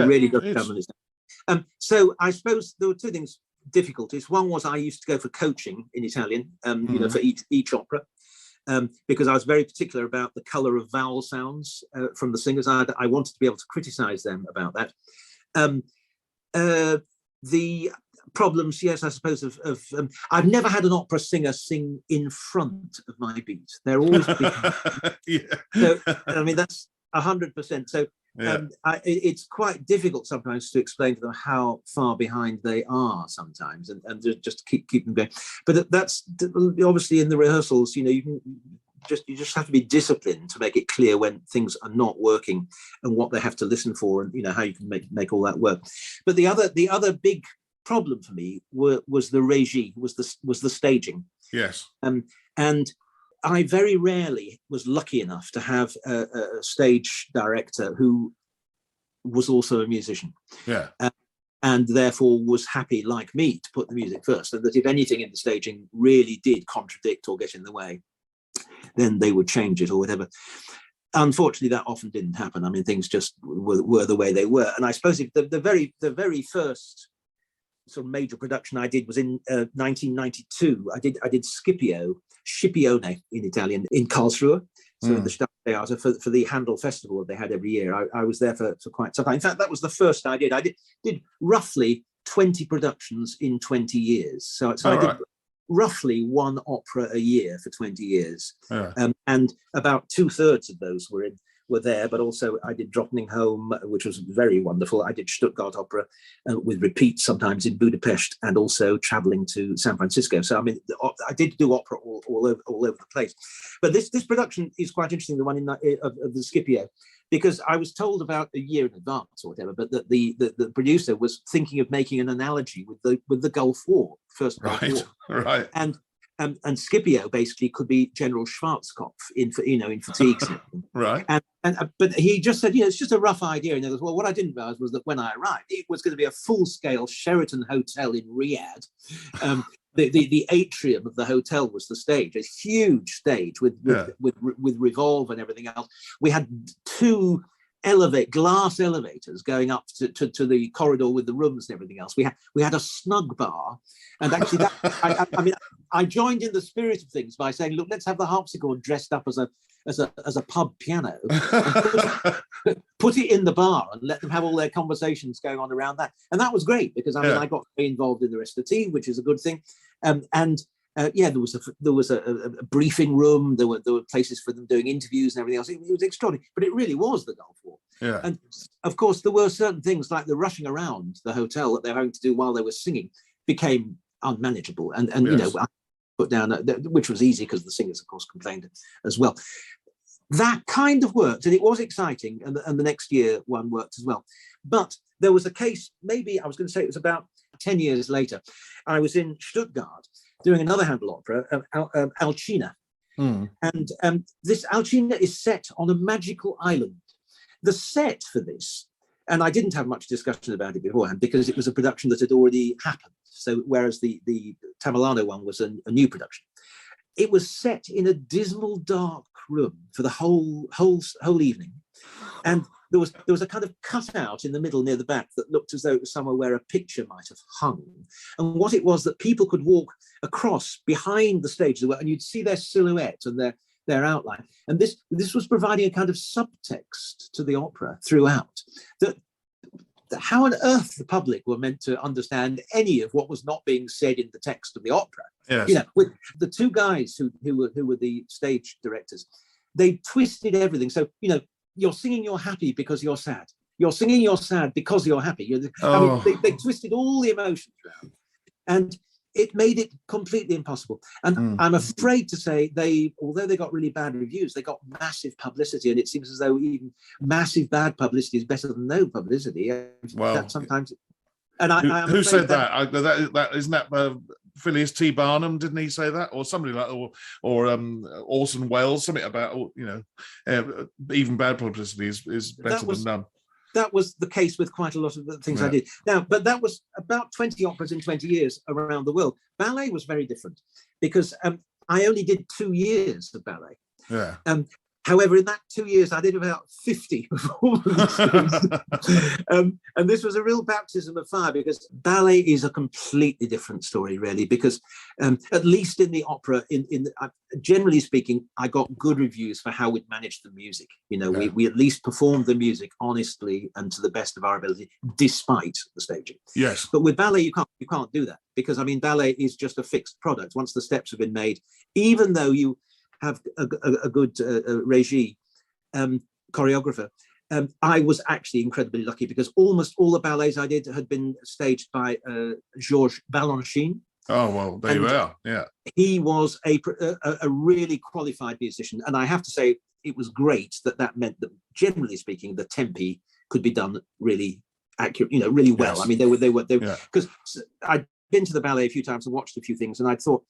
really does come on its own. So I suppose there were two things difficulties. One was I used to go for coaching in Italian, for each opera, because I was very particular about the colour of vowel sounds from the singers. I wanted to be able to criticise them about that. The problems, yes, I suppose, of I've never had an opera singer sing in front of my beat. They're always So, I mean, that's 100%. So it's quite difficult sometimes to explain to them how far behind they are sometimes, and just keep them going. But that's obviously in the rehearsals. You just have to be disciplined to make it clear when things are not working and what they have to listen for, and how you can make all that work. But the other big problem for me was the régie, was the staging. Yes. And I very rarely was lucky enough to have a stage director who was also a musician. Yeah. And therefore was happy, like me, to put the music first. And that if anything in the staging really did contradict or get in the way, then they would change it or whatever. Unfortunately, that often didn't happen. I mean, things just were the way they were. And I suppose the very first sort of major production I did was in 1992. I did Scipione in Italian, in Karlsruhe, so in the Stadttheater for the Handel Festival that they had every year. I was there for quite some time. In fact, that was the first I did. I did roughly 20 productions in 20 years. So I did roughly one opera a year for 20 years. Yeah. And about 2/3 of those were there, but also I did Drottning Home, which was very wonderful. I did Stuttgart Opera with repeats sometimes in Budapest, and also traveling to San Francisco. So I mean, I did do opera all over the place. But this production is quite interesting, the one of the Scipio, because I was told about a year in advance or whatever, but that the producer was thinking of making an analogy with the Gulf War, First Gulf War, right, and Scipio basically could be General Schwarzkopf in fatigues. Right. But he just said, it's just a rough idea. And he goes, well, what I didn't realize was that when I arrived, it was going to be a full-scale Sheraton hotel in Riyadh. The atrium of the hotel was the stage, a huge stage with revolve and everything else. We had 2 glass elevators going up to the corridor with the rooms and everything else. We had a snug bar, and actually I joined in the spirit of things by saying, look, let's have the harpsichord dressed up as a pub piano, and put it in the bar and let them have all their conversations going on around that. And that was great, because I got very involved in the rest of the team, which is a good thing. There was a briefing room. There were places for them doing interviews and everything else. It was extraordinary, but it really was the Gulf War. Yeah. And of course, there were certain things like the rushing around the hotel that they were having to do while they were singing became unmanageable. And I put down, which was easy because the singers, of course, complained as well. That kind of worked, and it was exciting. And the next year one worked as well. But there was a case, maybe I was going to say it was about 10 years later. I was in Stuttgart doing another Handel opera, Alcina. And this Alcina is set on a magical island. The set for this, and I didn't have much discussion about it beforehand, because it was a production that had already happened. So whereas the Tamerlano one was a new production, it was set in a dismal, dark room for the whole evening. And there was a kind of cutout in the middle near the back that looked as though it was somewhere where a picture might have hung. And what it was, that people could walk across behind the stage, and you'd see their silhouette and their outline. And this was providing a kind of subtext to the opera throughout, that how on earth the public were meant to understand any of what was not being said in the text of the opera. Yes. With the 2 guys who were the stage directors, they twisted everything. So, you're singing you're happy because you're sad. You're singing you're sad because you're happy. They twisted all the emotions around. And it made it completely impossible. And I'm afraid to say, although they got really bad reviews, they got massive publicity. And it seems as though even massive bad publicity is better than no publicity. Well, that sometimes. And who said that? That isn't that Phileas T. Barnum? Didn't he say that, or somebody like, or Orson Welles, something about even bad publicity is better than none. That was the case with quite a lot of the things I did. Now, but that was about 20 operas in 20 years around the world. Ballet was very different, because I only did 2 years of ballet. Yeah. However, in that 2 years, I did about 50 performances. And this was a real baptism of fire, because ballet is a completely different story, really, because at least in the opera, generally speaking, I got good reviews for how we'd managed the music. We at least performed the music honestly and to the best of our ability, despite the staging. Yes. But with ballet, you can't do that, because, ballet is just a fixed product. Once the steps have been made, even though you have a good regie choreographer. I was actually incredibly lucky, because almost all the ballets I did had been staged by Georges Balanchine. Oh, well, there you are. Yeah. He was a really qualified musician. And I have to say, it was great that meant that, generally speaking, the tempi could be done really accurate, really well. Yes. They were because I'd been to the ballet a few times and watched a few things, and I thought,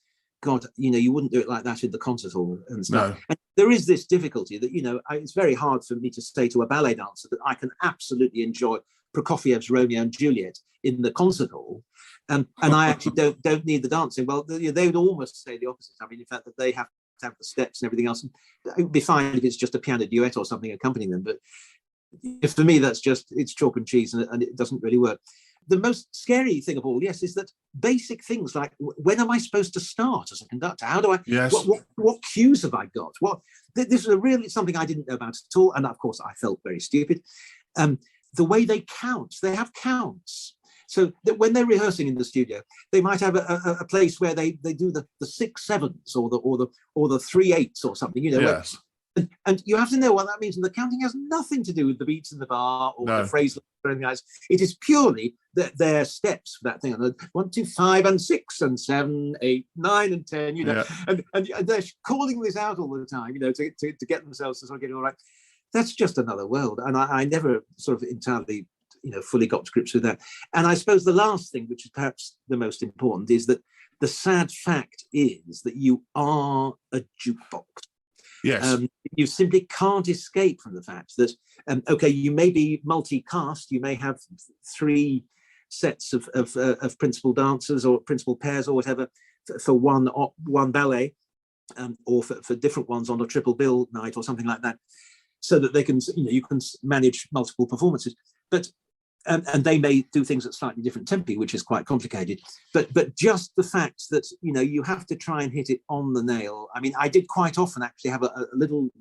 God, you wouldn't do it like that in the concert hall and stuff. No. And there is this difficulty that, it's very hard for me to say to a ballet dancer that I can absolutely enjoy Prokofiev's Romeo and Juliet in the concert hall, and I actually don't need the dancing. Well, they would almost say the opposite. In fact, that they have to have the steps and everything else. It would be fine if it's just a piano duet or something accompanying them, but for me, it's chalk and cheese, and it doesn't really work. The most scary thing of all, is that basic things like, when am I supposed to start as a conductor? How do I? Yes. What cues have I got? This was really something I didn't know about at all, and of course I felt very stupid. The way they count, they have counts. So that when they're rehearsing in the studio, they might have a place where they do the 6/7 or the 3/8 or something, you know. Yes. And you have to know what that means. And the counting has nothing to do with the beats in the bar or the phrase or anything else. It is purely their steps for that thing. 1, 2, 5, and 6, and 7, 8, 9, and 10. You know, and they're calling this out all the time. You know, to get themselves to sort of get it all right. That's just another world, and I never sort of entirely, you know, fully got to grips with that. And I suppose the last thing, which is perhaps the most important, is that the sad fact is that you are a jukebox. Yes. You simply can't escape from the fact that, okay, you may be multicast, you may have 3 sets of principal dancers or principal pairs or whatever for one ballet, or for different ones on a triple bill night or something like that, so that they can, you know, you can manage multiple performances. But and they may do things at slightly different tempi, which is quite complicated. But just the fact that, you know, you have to try and hit it on the nail. I mean, I did quite often actually have a little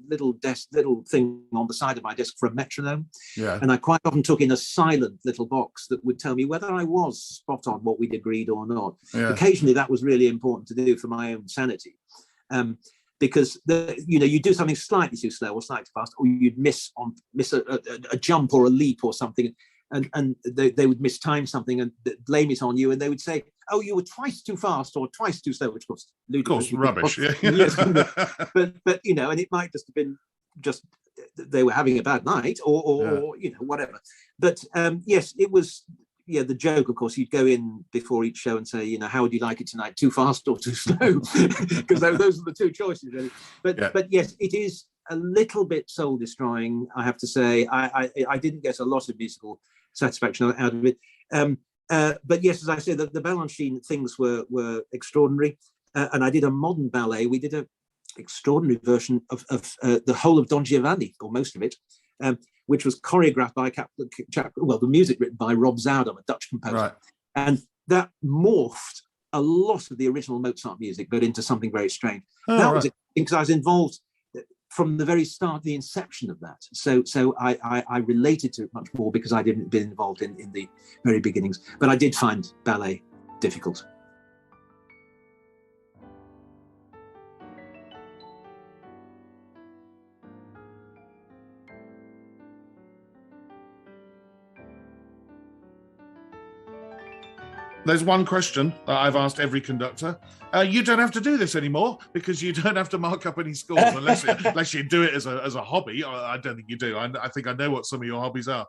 thing on the side of my desk for a metronome. Yeah. And I quite often took in a silent little box that would tell me whether I was spot on what we'd agreed or not. Yeah. Occasionally, that was really important to do for my own sanity. Because you know, you do something slightly too slow or slightly too fast, or you'd miss a jump or a leap or something. And they would mistime something and blame it on you, and they would say, "Oh, you were twice too fast or twice too slow," which was ludicrous. Of course, rubbish. Yeah. Yes, but you know, and it might just have been just they were having a bad night, or you know, whatever. But yes, it was. Yeah, the joke, of course, you'd go in before each show and say, you know, how would you like it tonight? Too fast or too slow? Because those are the two choices, really. But yes, it is a little bit soul destroying, I have to say. I didn't get a lot of musical satisfaction out of it. But yes, as I said, the Balanchine things were extraordinary. And I did a modern ballet. We did an extraordinary version of the whole of Don Giovanni, or most of it, which was choreographed by the music written by Rob Zoudam, a Dutch composer. Right. And that morphed a lot of the original Mozart music, but into something very strange. That was because I was involved from the very start, the inception of that. So I related to it much more because I didn't been involved in the very beginnings. But I did find ballet difficult. There's one question that I've asked every conductor. You don't have to do this anymore because you don't have to mark up any scores unless you do it as a hobby. I don't think you do. I think I know what some of your hobbies are.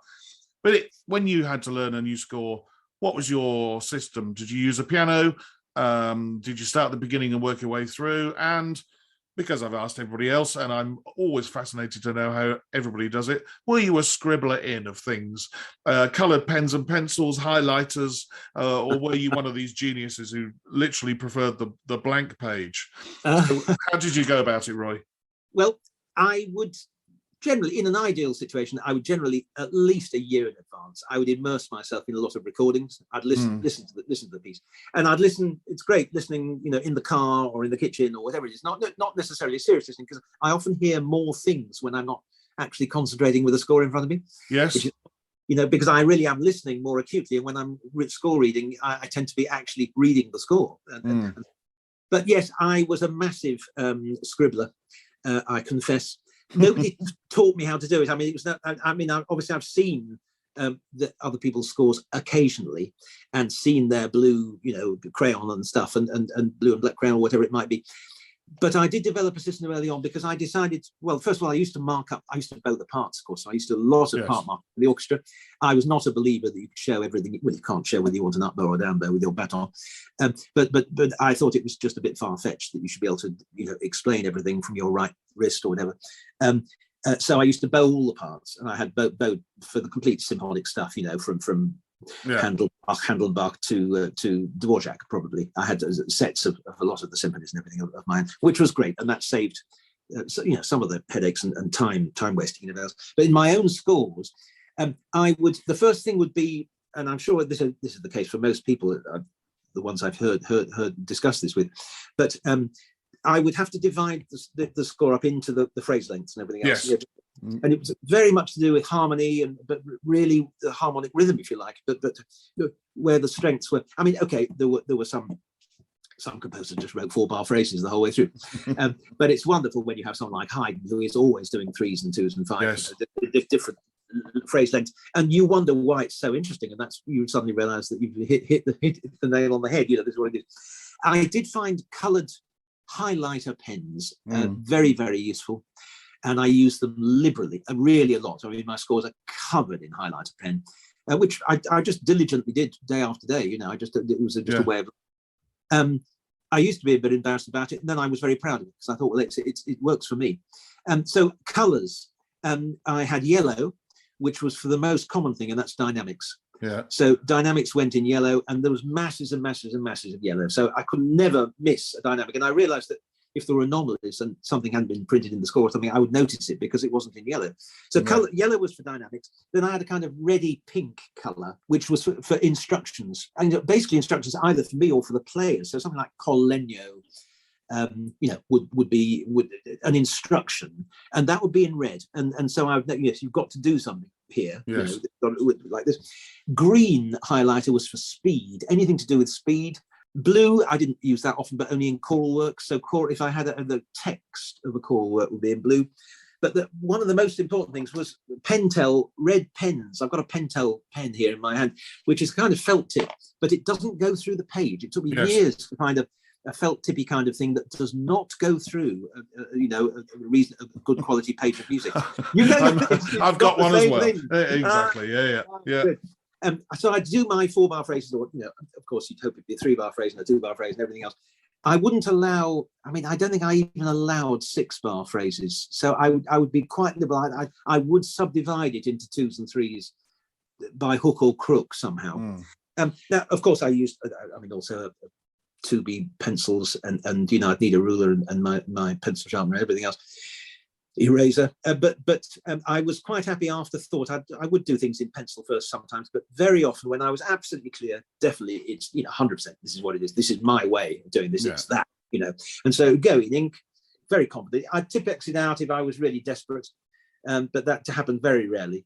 But when you had to learn a new score, what was your system? Did you use a piano? Did you start at the beginning and work your way through? And because I've asked everybody else, and I'm always fascinated to know how everybody does it, were you a scribbler in of things, coloured pens and pencils, highlighters, or were you one of these geniuses who literally preferred the blank page? So how did you go about it, Roy? Well, I would generally, in an ideal situation, I would generally, at least a year in advance, I would immerse myself in a lot of recordings. I'd listen to the piece, and I'd listen. It's great listening, you know, in the car or in the kitchen or whatever it is. Not necessarily serious listening, because I often hear more things when I'm not actually concentrating with a score in front of me. Yes. Which is, you know, because I really am listening more acutely, and when I'm score reading, I tend to be actually reading the score. But yes, I was a massive scribbler. I confess. Nobody taught me how to do it. I mean, obviously I've seen the other people's scores occasionally and seen their blue, you know, crayon and stuff, and blue and black crayon or whatever it might be. But I did develop a system early on because I decided, well, first of all, I used to bow the parts, of course. So I used to do a lot of part marking for the orchestra. I was not a believer that you could show everything. Well, you can't show whether you want an up bow or a down bow with your baton. But I thought it was just a bit far-fetched that you should be able to, you know, explain everything from your right wrist or whatever. So I used to bow all the parts, and I had bowed for the complete symphonic stuff, you know, from Handelbach to Dvorak, probably. I had sets of a lot of the symphonies and everything of mine, which was great, and that saved you know, some of the headaches and time wasting in else. But in my own scores, the first thing would be, and I'm sure this is the case for most people, the ones I've heard discuss this with, but I would have to divide the score up into the phrase lengths and everything else. Yes. And it was very much to do with harmony, but really the harmonic rhythm, if you like. But where the strengths were, I mean, okay, there were some composers just wrote 4-bar phrases the whole way through. But it's wonderful when you have someone like Haydn, who is always doing 3s and 2s and 5s, yes. Different phrase lengths, and you wonder why it's so interesting. And that's, you suddenly realise that you've hit the nail on the head. This is what it is. I did find coloured highlighter pens very, very useful, and I use them liberally, really a lot. I mean, my scores are covered in highlighter pen, which I just diligently did day after day. It was just a way of. I used to be a bit embarrassed about it, and then I was very proud of it because I thought, well, it works for me. So colours, I had yellow, which was for the most common thing, and that's dynamics. Yeah. So dynamics went in yellow, and there was masses and masses and masses of yellow. So I could never miss a dynamic. And I realized that if there were anomalies and something hadn't been printed in the score or something, I would notice it because it wasn't in yellow. So yellow was for dynamics. Then I had a kind of reddy pink color, which was for instructions. And basically instructions either for me or for the players. So something like Col Legno, would be an instruction, and that would be in red. And so I would know, yes, you've got to do something here. Yes. Like this. Green highlighter was for speed, anything to do with speed. Blue, I didn't use that often, but only in choral work. So if I had the text of a choral work would be in blue. But one of the most important things was Pentel red pens. I've got a Pentel pen here in my hand, which is kind of felt tip, but it doesn't go through the page. It took me years to find a felt tippy kind of thing that does not go through, a good quality page of music. I've got one as well. Exactly. Yeah. So I do my 4-bar phrases, or of course you'd hope it'd be a 3-bar phrase and a 2-bar phrase and everything else. I wouldn't allow. I mean, I don't think I even allowed 6-bar phrases. So I would be quite liberal. I would subdivide it into 2s and 3s by hook or crook somehow. Now, of course, I used. Also 2B pencils, and I'd need a ruler and my pencil sharpener and everything else, eraser. But I was quite happy after thought. I would do things in pencil first sometimes, but very often when I was absolutely clear, definitely it's 100%. This is what it is. This is my way of doing this. Yeah. It's that, And so go in ink, very competent. I'd Tipp-Ex it out if I was really desperate, but that happened very rarely.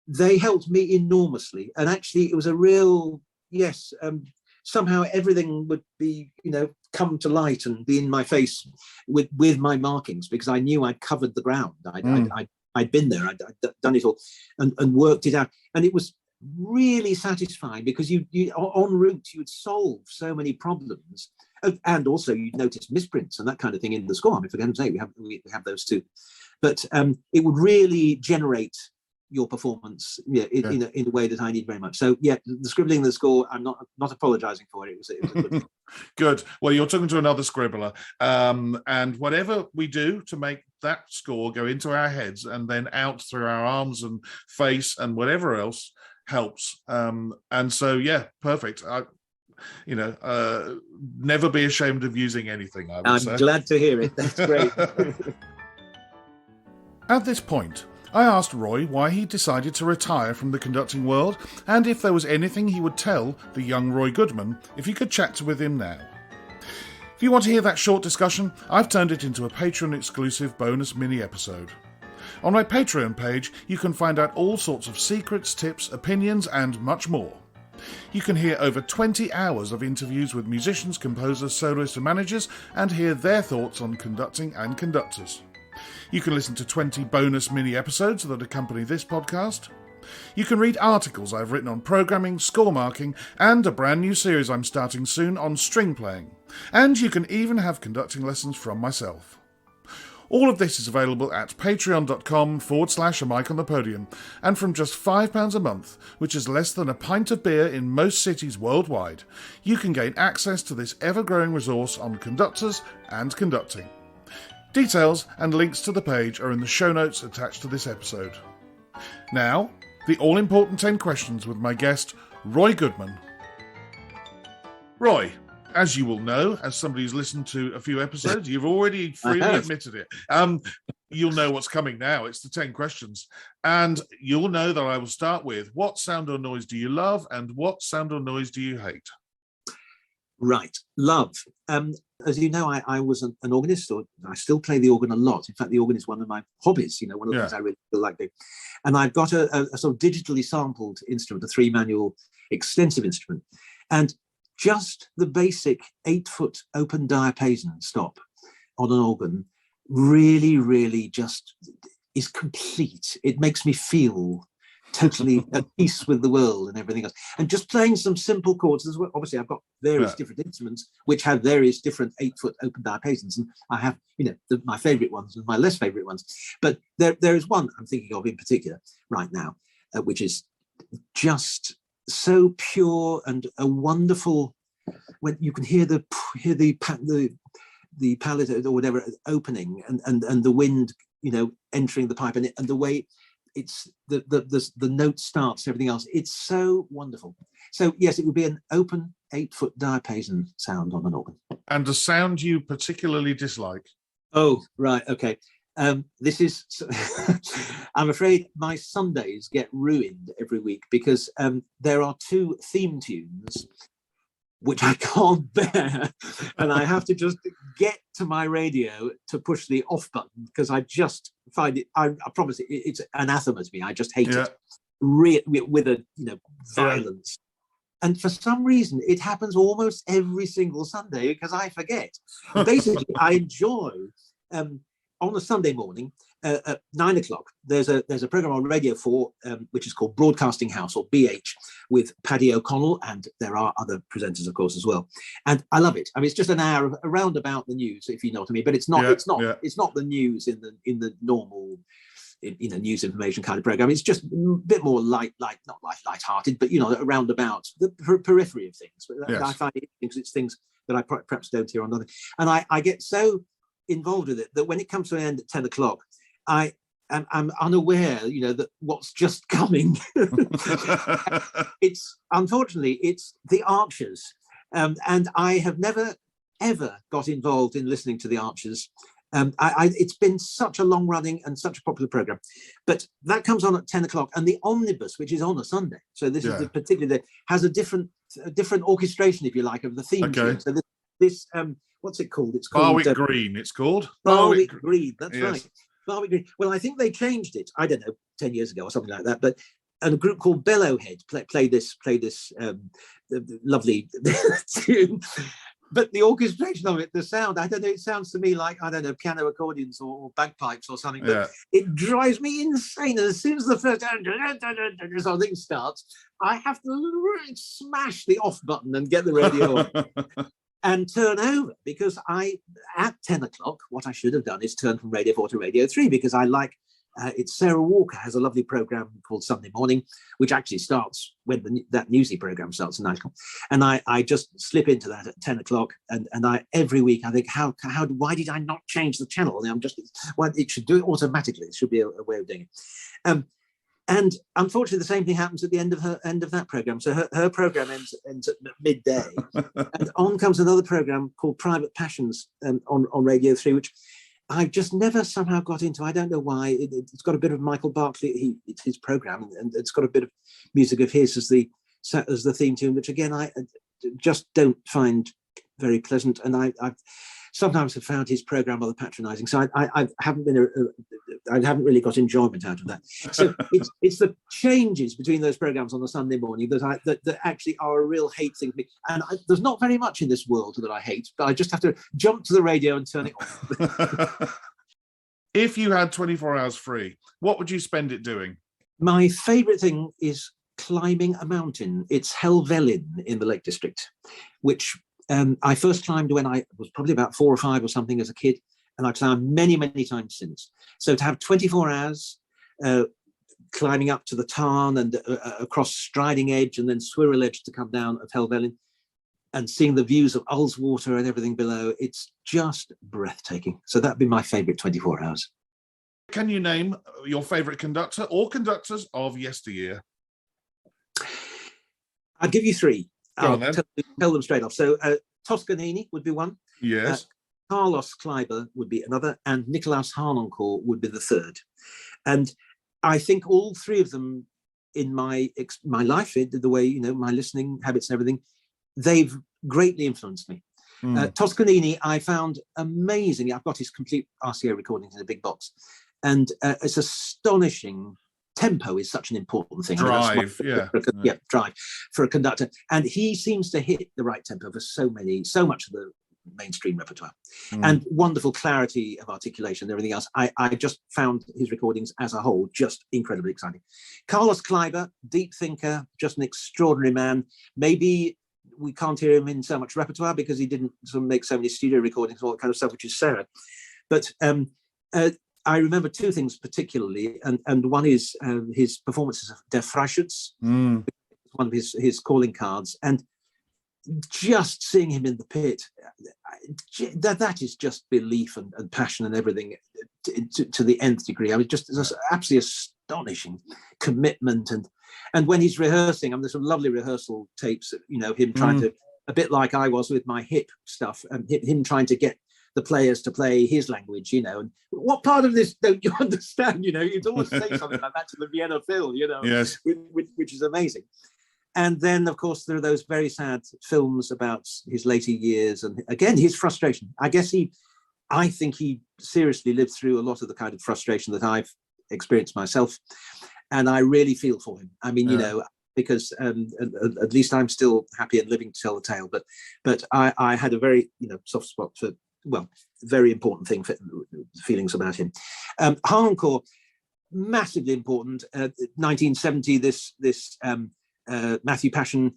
They helped me enormously, and actually it was a real somehow everything would be, come to light and be in my face with my markings, because I knew I'd covered the ground. I'd been there, I'd done it all and worked it out. And it was really satisfying because you en route, you would solve so many problems. And also you'd notice misprints and that kind of thing in the score. I mean, for goodness sake, we have those too. But it would really generate your performance in a way that I need very much. So the scribbling the score, I'm not apologizing for it. It was a good thing. Good. Well, you're talking to another scribbler, and whatever we do to make that score go into our heads and then out through our arms and face and whatever else helps. And so perfect. Never be ashamed of using anything. I'm glad to hear it. That's great. At this point, I asked Roy why he decided to retire from the conducting world, and if there was anything he would tell the young Roy Goodman if he could chat with him now. If you want to hear that short discussion, I've turned it into a Patreon-exclusive bonus mini-episode. On my Patreon page, you can find out all sorts of secrets, tips, opinions, and much more. You can hear over 20 hours of interviews with musicians, composers, soloists and managers, and hear their thoughts on conducting and conductors. You can listen to 20 bonus mini-episodes that accompany this podcast. You can read articles I've written on programming, score marking, and a brand new series I'm starting soon on string playing. And you can even have conducting lessons from myself. All of this is available at patreon.com/a mic on the podium, and from just £5 a month, which is less than a pint of beer in most cities worldwide, you can gain access to this ever-growing resource on conductors and conducting. Details and links to the page are in the show notes attached to this episode. Now, the all-important 10 questions with my guest, Roy Goodman. Roy, as you will know, as somebody who's listened to a few episodes, you've already freely admitted it. You'll know what's coming now. It's the 10 questions. And you'll know that I will start with, what sound or noise do you love and what sound or noise do you hate? Right. Love. As you know, I was an organist, or I still play the organ a lot. In fact, the organ is one of my hobbies, one of the things I really feel like doing. And I've got a sort of digitally sampled instrument, a 3-manual extensive instrument. And just the basic 8-foot open diapason stop on an organ really, really just is complete. It makes me feel totally at peace with the world and everything else. And just playing some simple chords as well. Obviously, I've got various different instruments which have various different 8-foot open diapasons, and I have, my favourite ones and my less favourite ones. But there is one I'm thinking of in particular right now, which is just so pure and a wonderful. When you can hear the palette or whatever opening, and the wind, entering the pipe, and the way it's the note starts, everything else. It's so wonderful. So yes, it would be an open 8-foot diapason sound on an organ. And a sound you particularly dislike? Oh, right, okay. This is, I'm afraid my Sundays get ruined every week because there are 2 theme tunes which I can't bear, and I have to just get to my radio to push the off button because I just find it. I promise it's anathema to me. I just hate it with a violence. And for some reason, it happens almost every single Sunday because I forget. Basically, I enjoy on a Sunday morning at 9 o'clock. There's a program on Radio 4 which is called Broadcasting House, or BH, with Paddy O'Connell, and there are other presenters, of course, as well. And I love it. I mean, it's just an hour around about the news, if you know what I mean. But it's not. It's not the news in the normal news information kind of program. It's just a bit more not light-hearted, but around about the periphery of things. But I find it because it's things that I perhaps don't hear on other. And I get so involved with it that when it comes to an end at 10 o'clock, I'm unaware, that what's just coming. Unfortunately it's the Archers, and I have never ever got involved in listening to the Archers. It's been such a long running and such a popular program, but that comes on at 10 o'clock, and the Omnibus, which is on a Sunday, so this is the particular that has a different orchestration, if you like, of the theme. Okay. So this what's it called? It's called Barwick Green. It's called Barwick Green. That's right. Barwick Green. Well, I think they changed it. I don't know, 10 years ago or something like that. But a group called Bellowhead played this lovely tune. But the orchestration of it, the sound, I don't know, it sounds to me like, I don't know, piano accordions or bagpipes or something. But it drives me insane. And as soon as the first thing starts, I have to smash the off button and get the radio on. And turn over, because at 10 o'clock, what I should have done is turn from Radio 4 to Radio 3, because I like, it's Sarah Walker has a lovely program called Sunday Morning, which actually starts when that newsy program starts at 9 o'clock. And I just slip into that at 10 o'clock. And every week I think, why did I not change the channel? It should do it automatically. It should be a way of doing it. And unfortunately, the same thing happens at the end of that program. So her program ends at midday, and on comes another program called Private Passions on Radio 3, which I've just never somehow got into. I don't know why. It's got a bit of Michael Barclay. It's his program, and it's got a bit of music of his as the theme tune, which again I just don't find very pleasant. And I've sometimes have found his program rather patronising. So I haven't really got enjoyment out of that. So it's the changes between those programs on a Sunday morning that actually are a real hate thing for me. And there's not very much in this world that I hate, but I just have to jump to the radio and turn it off. If you had 24 hours free, what would you spend it doing? My favourite thing is climbing a mountain. It's Helvellyn in the Lake District, which I first climbed when I was probably about 4 or 5 or something as a kid, and I've climbed many, many times since. So to have 24 hours climbing up to the Tarn and across Striding Edge and then Swirl Edge to come down of Helvellyn and seeing the views of Ullswater and everything below, it's just breathtaking. So that'd be my favourite 24 hours. Can you name your favourite conductor or conductors of yesteryear? I'll give you 3. I'll tell them straight off. So Toscanini would be one. Yes. Carlos Kleiber would be another, and Nicolaus Harnoncourt would be the third. And I think all 3 of them in my life, the way, my listening habits and everything, they've greatly influenced me. Toscanini, I found amazing. I've got his complete RCA recordings in a big box, and it's astonishing. Tempo is such an important thing. Drive, drive for a conductor, and he seems to hit the right tempo for so much of the mainstream repertoire, and wonderful clarity of articulation and everything else. I just found his recordings as a whole just incredibly exciting. Carlos Kleiber, deep thinker, just an extraordinary man. Maybe we can't hear him in so much repertoire because he didn't sort of make so many studio recordings, all that kind of stuff, which is sad. But I remember two things particularly, and one is his performances of Der Freischütz, one of his calling cards, and just seeing him in the pit, that is just belief and passion and everything to the nth degree. I mean, just absolutely astonishing commitment. And when he's rehearsing, there's some lovely rehearsal tapes, him trying to, a bit like I was with my hip stuff, and him trying to get the players to play his language, and what part of this don't you understand? You'd always say something like that to the Vienna Phil, yes, which is amazing. And then, of course, there are those very sad films about his later years, and again, his frustration. I think he seriously lived through a lot of the kind of frustration that I've experienced myself, and I really feel for him. I mean, because at least I'm still happy and living to tell the tale. But I had a very soft spot for, very important feelings about him. Harnoncourt, massively important. 1970, this Matthew Passion,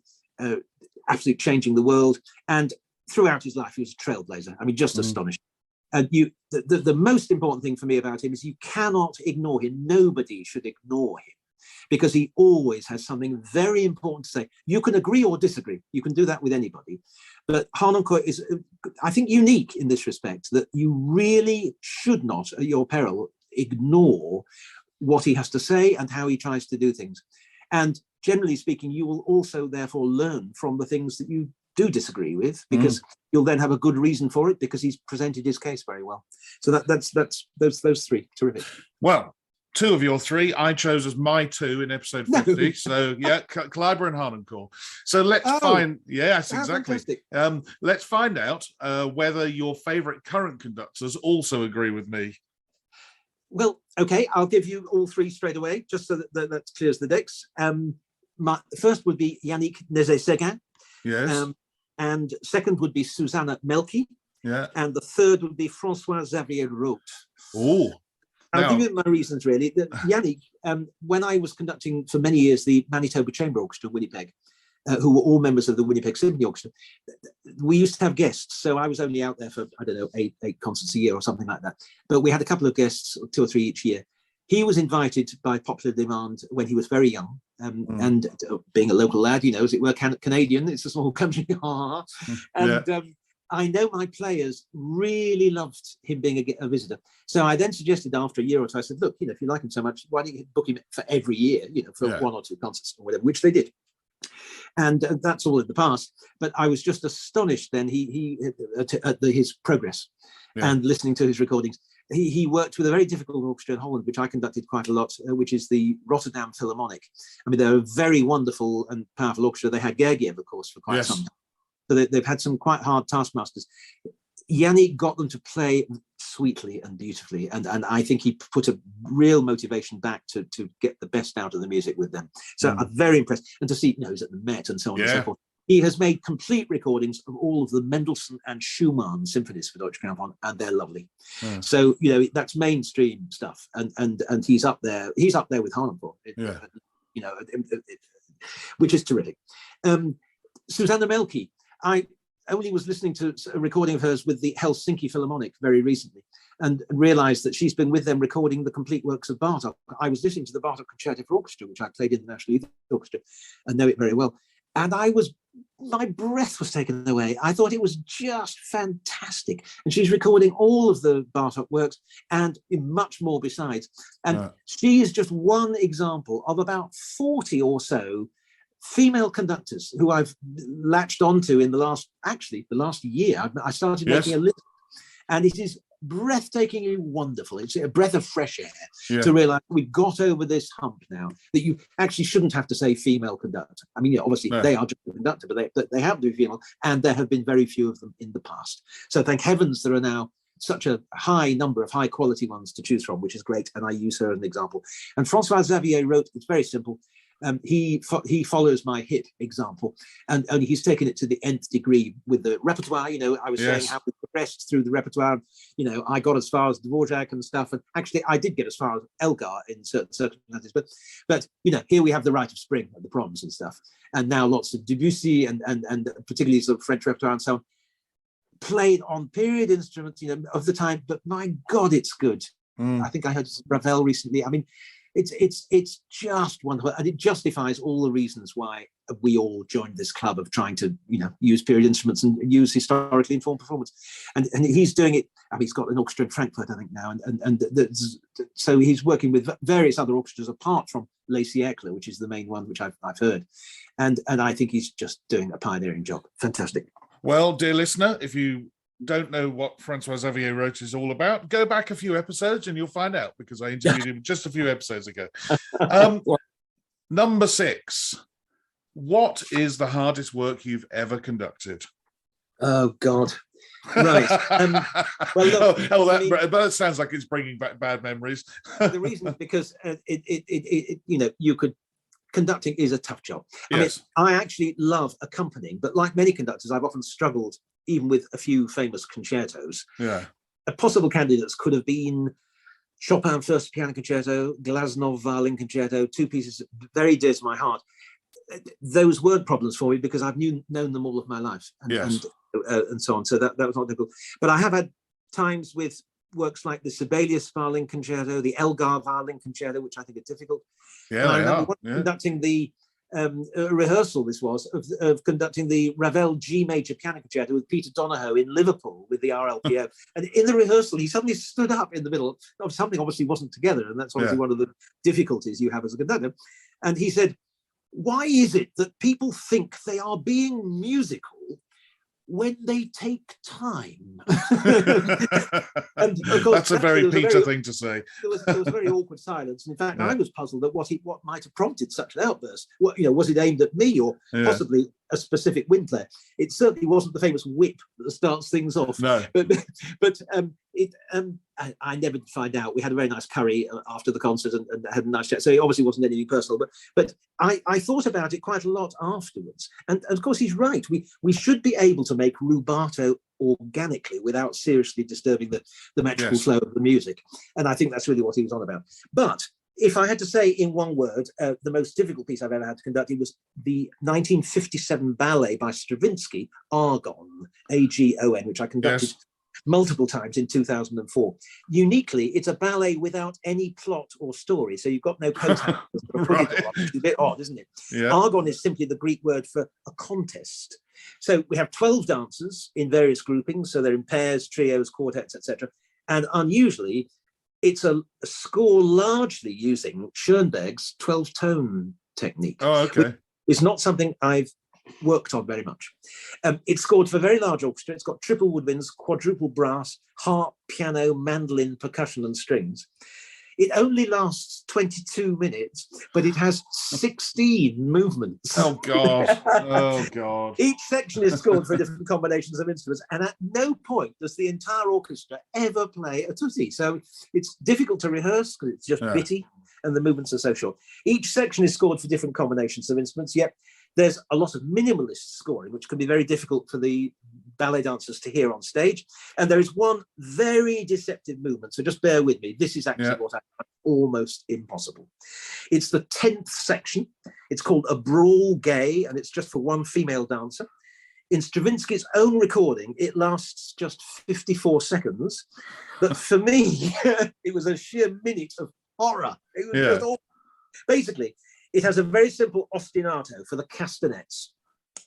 absolutely changing the world, and throughout his life he was a trailblazer. I mean, just astonishing. And the most important thing for me about him is you cannot ignore him. Nobody should ignore him, because he always has something very important to say. You can agree or disagree. You can do that with anybody. But Harnoncourt is, I think, unique in this respect, that you really should not, at your peril, ignore what he has to say and how he tries to do things. And generally speaking, you will also therefore learn from the things that you do disagree with, because you'll then have a good reason for it, because he's presented his case very well. So that's those three. Terrific. Well, two of your three I chose as my two in episode 50. No. So yeah, Kleiber and Harnoncourt. So let's find. Yes, exactly. Let's find out whether your favourite current conductors also agree with me. Well, okay, I'll give you all three straight away, just so that clears the decks. The first would be Yannick Nézet-Séguin. Yes. And second would be Susanna Melky. Yeah. And the third would be François Xavier Roth. Oh. I'll give you my reasons, really. Yannick, when I was conducting for many years the Manitoba Chamber Orchestra, Winnipeg, who were all members of the Winnipeg Symphony Orchestra, we used to have guests. So I was only out there for, I don't know, eight concerts a year or something like that. But we had a couple of guests, 2 or 3 each year. He was invited by popular demand when he was very young, and being a local lad, as it were, Canadian, it's a small country. I know my players really loved him being a visitor. So I then suggested after a year or two, I said, look, if you like him so much, why don't you book him for every year, for 1 or 2 concerts or whatever, which they did. And that's all in the past. But I was just astonished then at his progress and listening to his recordings. He worked with a very difficult orchestra in Holland, which I conducted quite a lot, which is the Rotterdam Philharmonic. I mean, they're a very wonderful and powerful orchestra. They had Gergiev, of course, for quite some time. So they've had some quite hard taskmasters. Yannick got them to play sweetly and beautifully, and I think he put a real motivation back to get the best out of the music with them. So I'm very impressed. And to see, he's at the Met and so on and so forth. He has made complete recordings of all of the Mendelssohn and Schumann symphonies for Deutsche Grammophon, and they're lovely. So that's mainstream stuff, and he's up there. He's up there with Harnoncourt, which is terrific. Susanna Melky, I only was listening to a recording of hers with the Helsinki Philharmonic very recently, and realised that she's been with them recording the complete works of Bartok. I was listening to the Bartok Concerto for Orchestra, which I played in the National Youth Orchestra, and know it very well. And my breath was taken away. I thought it was just fantastic. And she's recording all of the Bartok works and much more besides. And she is just one example of about 40 or so female conductors who I've latched onto in the last year. I started making a list. And it is breathtakingly wonderful. It's a breath of fresh air Yeah. to realize we've got over this hump now, that you actually shouldn't have to say female conductor. I mean, obviously No. they are just a conductor, but they happen to be female, and there have been very few of them in the past. So thank heavens there are now such a high number of high quality ones to choose from, which is great. And I use her as an example. And Francois Xavier wrote, it's very simple. He follows my hit example, and only he's taken it to the nth degree with the repertoire. I was saying how we progressed through the repertoire. I got as far as Dvorak and stuff, and actually I did get as far as Elgar in certain circumstances. But here we have the Rite of Spring at the Proms and stuff, and now lots of Debussy and particularly sort of French repertoire and so on, played on period instruments, of the time. But my God, it's good. I think I heard Ravel recently. I mean, it's just wonderful, and it justifies all the reasons why we all joined this club of trying to use period instruments and use historically informed performance. And he's doing it. I mean, he's got an orchestra in Frankfurt, I think now, so he's working with various other orchestras apart from Les Siècles, which is the main one which I've heard, and I think he's just doing a pioneering job. Fantastic. Well, dear listener, if you don't know what Francois Xavier wrote is all about, go back a few episodes and you'll find out, because I interviewed him just a few episodes ago. Number 6. What is the hardest work you've ever conducted? Oh, God. Right. Well, look, that sounds like it's bringing back bad memories. The reason is because conducting is a tough job. Yes. I mean, I actually love accompanying, but like many conductors, I've often struggled even with a few famous concertos. Yeah. Possible candidates could have been Chopin First Piano Concerto, Glasnov Violin Concerto, 2 pieces very dear to my heart. Those weren't problems for me because I've known them all of my life, and so on. So that was not difficult. But I have had times with works like the Sibelius Violin Concerto, the Elgar Violin Concerto, which I think are difficult. Yeah, and I remember conducting the rehearsal of conducting the Ravel G Major Piano Concerto with Peter Donahoe in Liverpool with the RLPO. And in the rehearsal, he suddenly stood up in the middle of something obviously wasn't together. And that's obviously one of the difficulties you have as a conductor. And he said, "Why is it that people think they are being musical when they take time?" And of course, that's a very Peter thing to say. There was a very awkward silence. And in fact, I was puzzled at what might have prompted such an outburst. Was it aimed at me or possibly a specific wind player? It certainly wasn't the famous whip that starts things off. No. But I never did find out. We had a very nice curry after the concert and had a nice chat. So it obviously wasn't anything personal. But I thought about it quite a lot afterwards. And of course, he's right. We should be able to make rubato organically without seriously disturbing the metrical flow of the music. And I think that's really what he was on about. But if I had to say in one word, the most difficult piece I've ever had to conduct, it was the 1957 ballet by Stravinsky, Argon, Agon, which I conducted multiple times in 2004. Uniquely, it's a ballet without any plot or story, so you've got no co-tact. It's a bit odd, isn't it? Yeah. Argon is simply the Greek word for a contest. So we have 12 dancers in various groupings, so they're in pairs, trios, quartets, etc. And unusually, it's a score largely using Schoenberg's 12-tone technique. Oh, okay. It's not something I've worked on very much. It's scored for very large orchestra. It's got triple woodwinds, quadruple brass, harp, piano, mandolin, percussion, and strings. It only lasts 22 minutes, but it has 16 movements. Oh, God. Oh, God. Each section is scored for different combinations of instruments, and at no point does the entire orchestra ever play a tutti. So it's difficult to rehearse because it's just bitty, and the movements are so short. Each section is scored for different combinations of instruments, yet there's a lot of minimalist scoring, which can be very difficult for the ballet dancers to hear on stage. And there is one very deceptive movement. So just bear with me. This is actually what I find almost impossible. It's the 10th section. It's called A Brawl Gay, and it's just for one female dancer. In Stravinsky's own recording, it lasts just 54 seconds. But for me, it was a sheer minute of horror. It was just awful. Basically, it has a very simple ostinato for the castanets.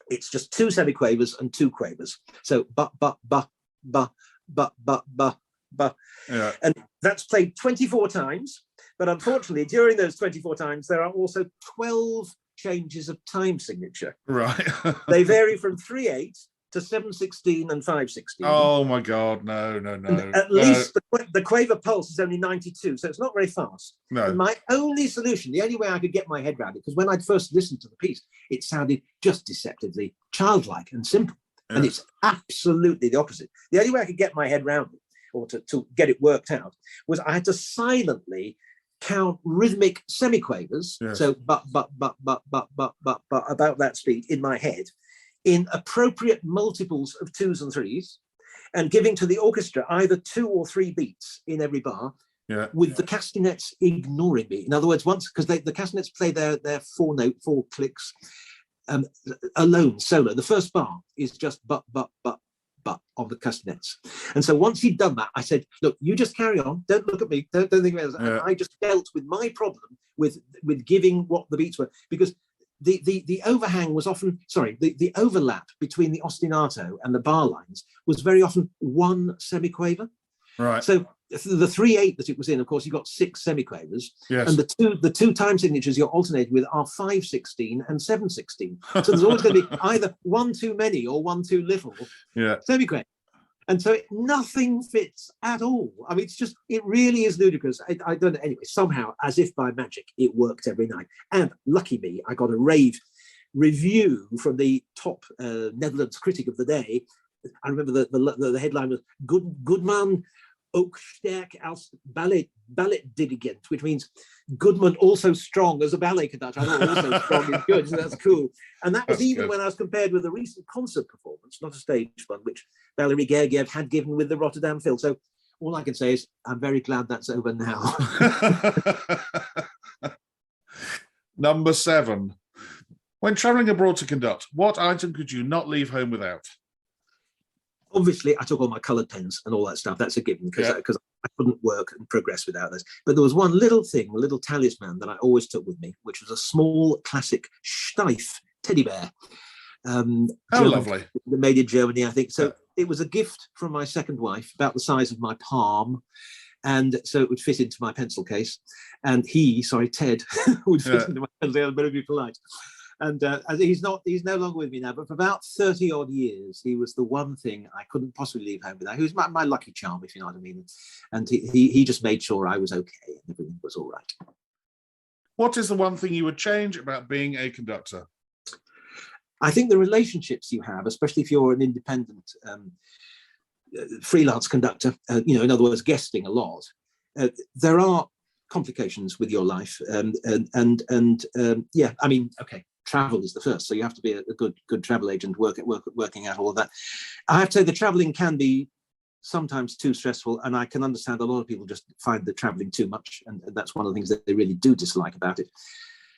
It's just 2 semiquavers and 2 quavers. So ba ba ba ba ba ba ba ba. Yeah. And that's played 24 times. But unfortunately, during those 24 times, there are also 12 changes of time signature. Right. They vary from 3/8 to 7/16 and 5/16. Oh my God, no. And at least the quaver pulse is only 92, so it's not very fast. No. And my only solution, the only way I could get my head around it, because when I'd first listened to the piece, it sounded just deceptively childlike and simple. Yes. And it's absolutely the opposite. The only way I could get my head around it, or to get it worked out, was I had to silently count rhythmic semiquavers. Yes. So but about that speed in my head, in appropriate multiples of 2s and 3s, and giving to the orchestra either 2 or 3 beats in every bar, with the castanets ignoring me. In other words, once, because the castanets play their 4 clicks alone, solo. The first bar is just but of the castanets. And so once he'd done that, I said, look, you just carry on. Don't look at me. Don't think about it. And I just dealt with my problem with giving what the beats were, because the overhang was often, the overlap between the ostinato and the bar lines was very often 1 semiquaver. Right. So the 3/8 that it was in, of course, you got 6 semiquavers. Yes. And the two time signatures you're alternating with are 5/16 and 7/16. So there's always going to be either 1 too many or 1 too little semiquaver. And so nothing fits at all. I mean, it really is ludicrous. I don't know. Anyway, somehow, as if by magic, it worked every night. And lucky me, I got a rave review from the top Netherlands critic of the day. I remember the headline was Goodman ook sterk als balletdirigent, which means Goodman also strong as a ballet conductor. I thought also strong is good, so that's cool. And that was even when I was compared with a recent concert performance, not a stage one, which Valery Gergiev had given with the Rotterdam Phil. So all I can say is I'm very glad that's over now. Number 7. When travelling abroad to conduct, what item could you not leave home without? Obviously, I took all my coloured pens and all that stuff. That's a given, because I couldn't work and progress without this. But there was one little thing, a little talisman that I always took with me, which was a small classic Steiff teddy bear. Lovely. Made in Germany, I think. So it was a gift from my second wife, about the size of my palm. And so it would fit into my pencil case. And Ted, would fit into my pencil case. I better be polite. And he's no longer with me now, but for about 30 odd years, he was the one thing I couldn't possibly leave home without. He was my lucky charm, if you know what I mean. And he just made sure I was okay and everything was all right. What is the one thing you would change about being a conductor? I think the relationships you have, especially if you're an independent freelance conductor, in other words, guesting a lot, there are complications with your life. Travel is the first, so you have to be a good travel agent, working out all of that. I have to say the traveling can be sometimes too stressful, and I can understand a lot of people just find the traveling too much, and that's one of the things that they really do dislike about it.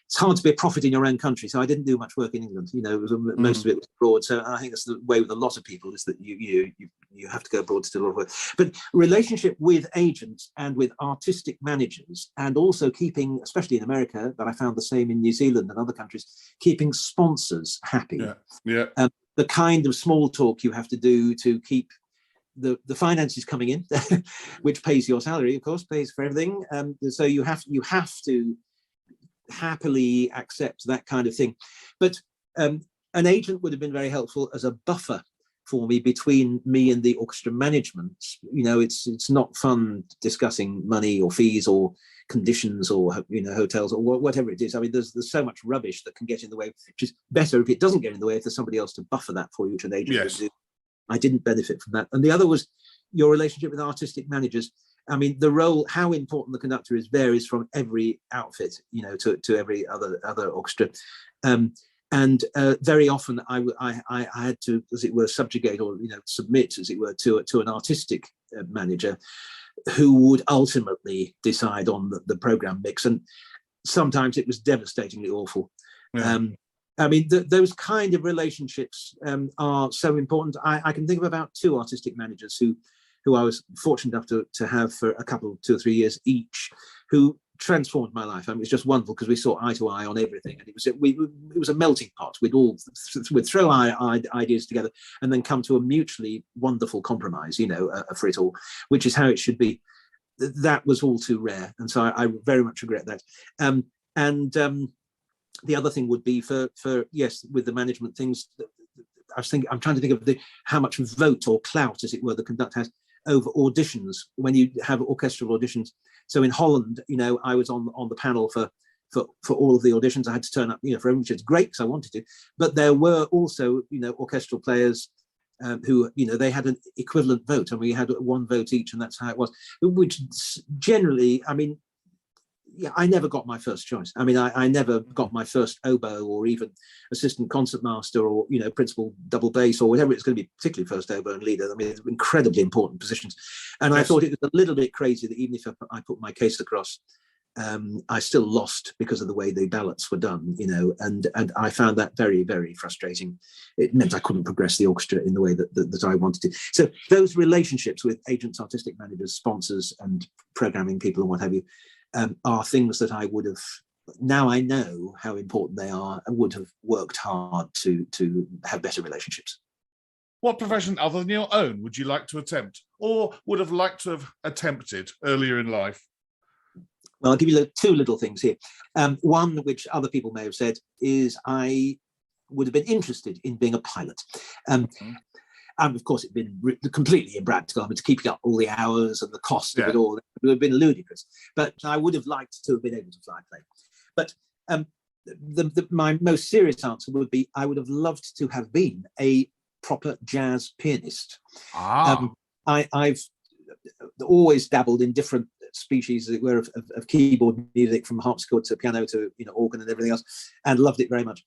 It's hard to be a prophet in your own country, so I didn't do much work in England. Most of it was abroad. So I think that's the way with a lot of people, is that you have to go abroad to do a lot of work. But relationship with agents and with artistic managers, and also keeping, especially in America, but I found the same in New Zealand and other countries, keeping sponsors happy. The kind of small talk you have to do to keep the finances coming in, which pays your salary, of course, pays for everything. So you have to happily accept that kind of thing. But an agent would have been very helpful as a buffer for me between me and the orchestra management. It's not fun discussing money or fees or conditions or hotels or whatever it is. I mean, there's so much rubbish that can get in the way, which is better if it doesn't get in the way, if there's somebody else to buffer that for you, which an agent would do. I didn't benefit from that. And the other was your relationship with artistic managers. I mean, the role, how important the conductor is, varies from every outfit, to every other orchestra. And very often I had to, as it were, subjugate or, submit, as it were, to an artistic manager who would ultimately decide on the program mix. And sometimes it was devastatingly awful. I mean, those kind of relationships are so important. I can think of about 2 artistic managers who I was fortunate enough to have for a couple, 2 or 3 years each, who transformed my life. I mean, it was just wonderful because we saw eye to eye on everything, and it was a melting pot. We'd throw our ideas together and then come to a mutually wonderful compromise, for it all, which is how it should be. That was all too rare, and so I very much regret that. The other thing would be for with the management things, I'm trying to think of how much vote or clout, as it were, the conductor has over auditions when you have orchestral auditions. So in Holland, I was on the panel for all of the auditions. I had to turn up, for everyone, which is great because I wanted to. But there were also, orchestral players who, they had an equivalent vote, and we had one vote each, and that's how it was. Which generally, I never got my first choice. I never got my first oboe or even assistant concertmaster or, principal double bass or whatever it's going to be, particularly first oboe and leader. It's incredibly important positions. And yes. I thought it was a little bit crazy that even if I put my case across, I still lost because of the way the ballots were done, and I found that very, very frustrating. It meant I couldn't progress the orchestra in the way that I wanted to. So those relationships with agents, artistic managers, sponsors, and programming people and what have you, are things that I would have, now I know how important they are, and would have worked hard to have better relationships. What profession other than your own would you like to attempt, or would have liked to have attempted earlier in life? Well, I'll give you two little things here. One, which other people may have said, is I would have been interested in being a pilot. Of course, it'd been completely impractical. Keeping up all the hours and the cost of it all, it would have been ludicrous. But I would have liked to have been able to fly a plane. But my most serious answer would be I would have loved to have been a proper jazz pianist. I've always dabbled in different species, as it were, of keyboard music, from harpsichord to piano to organ and everything else, and loved it very much.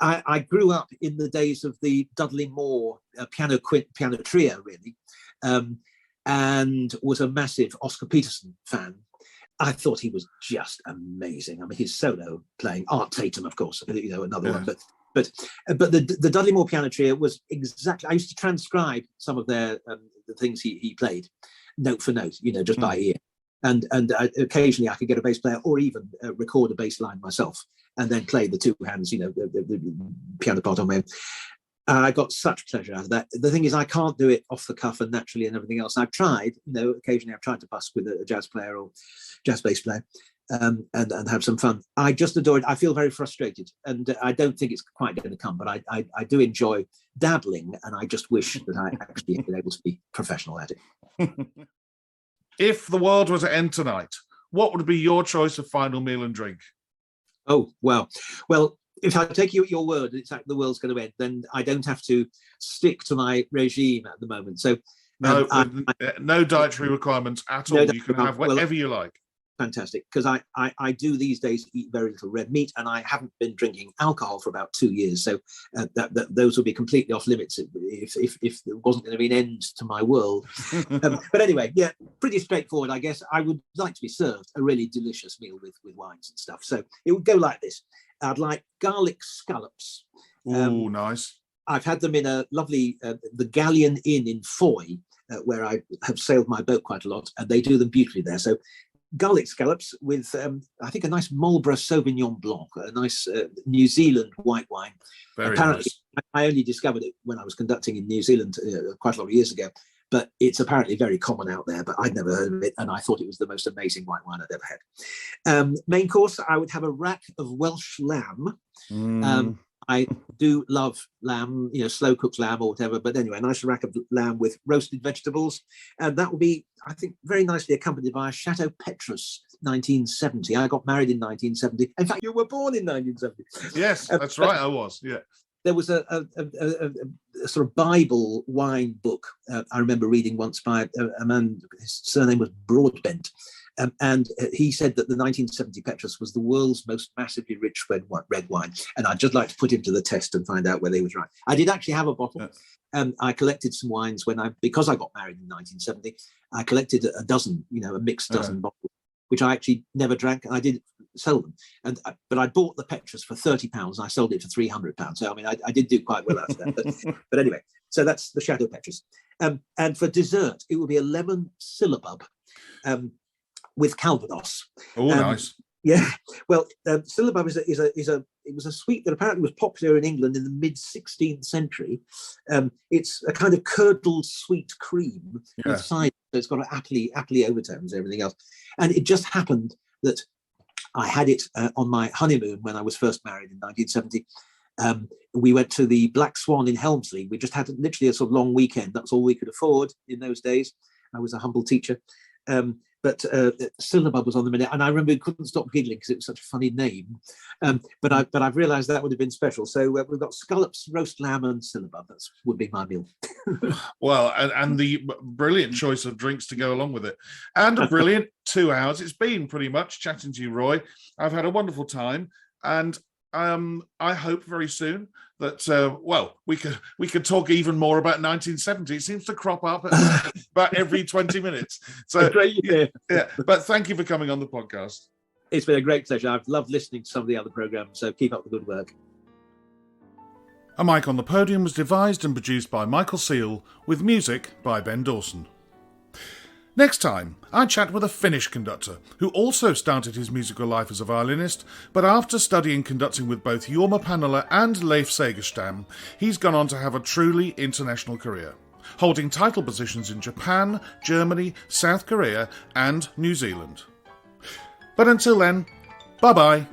I grew up in the days of the Dudley Moore piano trio, really, and was a massive Oscar Peterson fan. I thought he was just amazing. His solo playing, Art Tatum, of course, another one, but the Dudley Moore piano trio was exactly. I used to transcribe some of their the things he played, note for note, just by ear. And occasionally I could get a bass player or even record a bass line myself and then play the two hands, the piano part on my own. I got such pleasure out of that. The thing is, I can't do it off the cuff and naturally and everything else. I've tried, occasionally I've tried to busk with a jazz player or jazz bass player and have some fun. I just adore it. I feel very frustrated, and I don't think it's quite going to come, but I do enjoy dabbling, and I just wish that I actually had been able to be professional at it. If the world were to end tonight, what would be your choice of final meal and drink? Oh, wow. Well, if I take you at your word, it's like the world's going to end, then I don't have to stick to my regime at the moment. So no dietary requirements at all. You can have whatever you like. Fantastic, because I do these days eat very little red meat, and I haven't been drinking alcohol for about 2 years, so those would be completely off limits if there wasn't going to be an end to my world. But anyway, pretty straightforward, I guess. I would like to be served a really delicious meal with wines and stuff. So it would go like this. I'd like garlic scallops. Oh, nice. I've had them in a lovely the Galleon Inn in Foy, where I have sailed my boat quite a lot, and they do them beautifully there. So garlic scallops with, I think, a nice Marlborough Sauvignon Blanc, a nice New Zealand white wine. Very apparently, nice. I only discovered it when I was conducting in New Zealand quite a lot of years ago, but it's apparently very common out there, but I'd never heard of it, and I thought it was the most amazing white wine I'd ever had. Main course, I would have a rack of Welsh lamb. I do love lamb, slow cooked lamb or whatever. But anyway, a nice rack of lamb with roasted vegetables. And that will be, I think, very nicely accompanied by a Chateau Petrus 1970. I got married in 1970. In fact, you were born in 1970. Yes, that's right. I was, yeah. There was a sort of Bible wine book I remember reading once by a man, his surname was Broadbent. And he said that the 1970 Petrus was the world's most massively rich red wine. And I'd just like to put him to the test and find out whether he was right. I did actually have a bottle. I collected some wines because I got married in 1970. I collected a dozen, a mixed dozen bottles, which I actually never drank. And I did sell them. But I bought the Petrus for £30 and I sold it for £300. So, I did do quite well out of that. But anyway, so that's the Chateau Petrus. And for dessert, it would be a lemon syllabub. With Calvados. Oh, nice. Yeah. Well, syllabub it was a sweet that apparently was popular in England in the mid-16th century. It's a kind of curdled sweet cream with cider. So it's got appley overtones and everything else. And it just happened that I had it on my honeymoon when I was first married in 1970. We went to the Black Swan in Helmsley. We just had literally a sort of long weekend. That's all we could afford in those days. I was a humble teacher. But Syllabub was on the minute, and I remember we couldn't stop giggling because it was such a funny name. But I've realised that would have been special. So we've got scallops, roast lamb, and Syllabub. That would be my meal. Well, and the brilliant choice of drinks to go along with it, and a brilliant 2 hours. It's been pretty much chatting to you, Roy. I've had a wonderful time, and I hope very soon that we could talk even more about 1970. It seems to crop up about every 20 minutes. So great, yeah. But thank you for coming on the podcast. It's been a great pleasure. I've loved listening to some of the other programs. So keep up the good work. A Mic on the Podium was devised and produced by Michael Seal, with music by Ben Dawson. Next time, I chat with a Finnish conductor who also started his musical life as a violinist, but after studying conducting with both Jorma Panala and Leif Segerstam, he's gone on to have a truly international career, holding title positions in Japan, Germany, South Korea and New Zealand. But until then, bye-bye.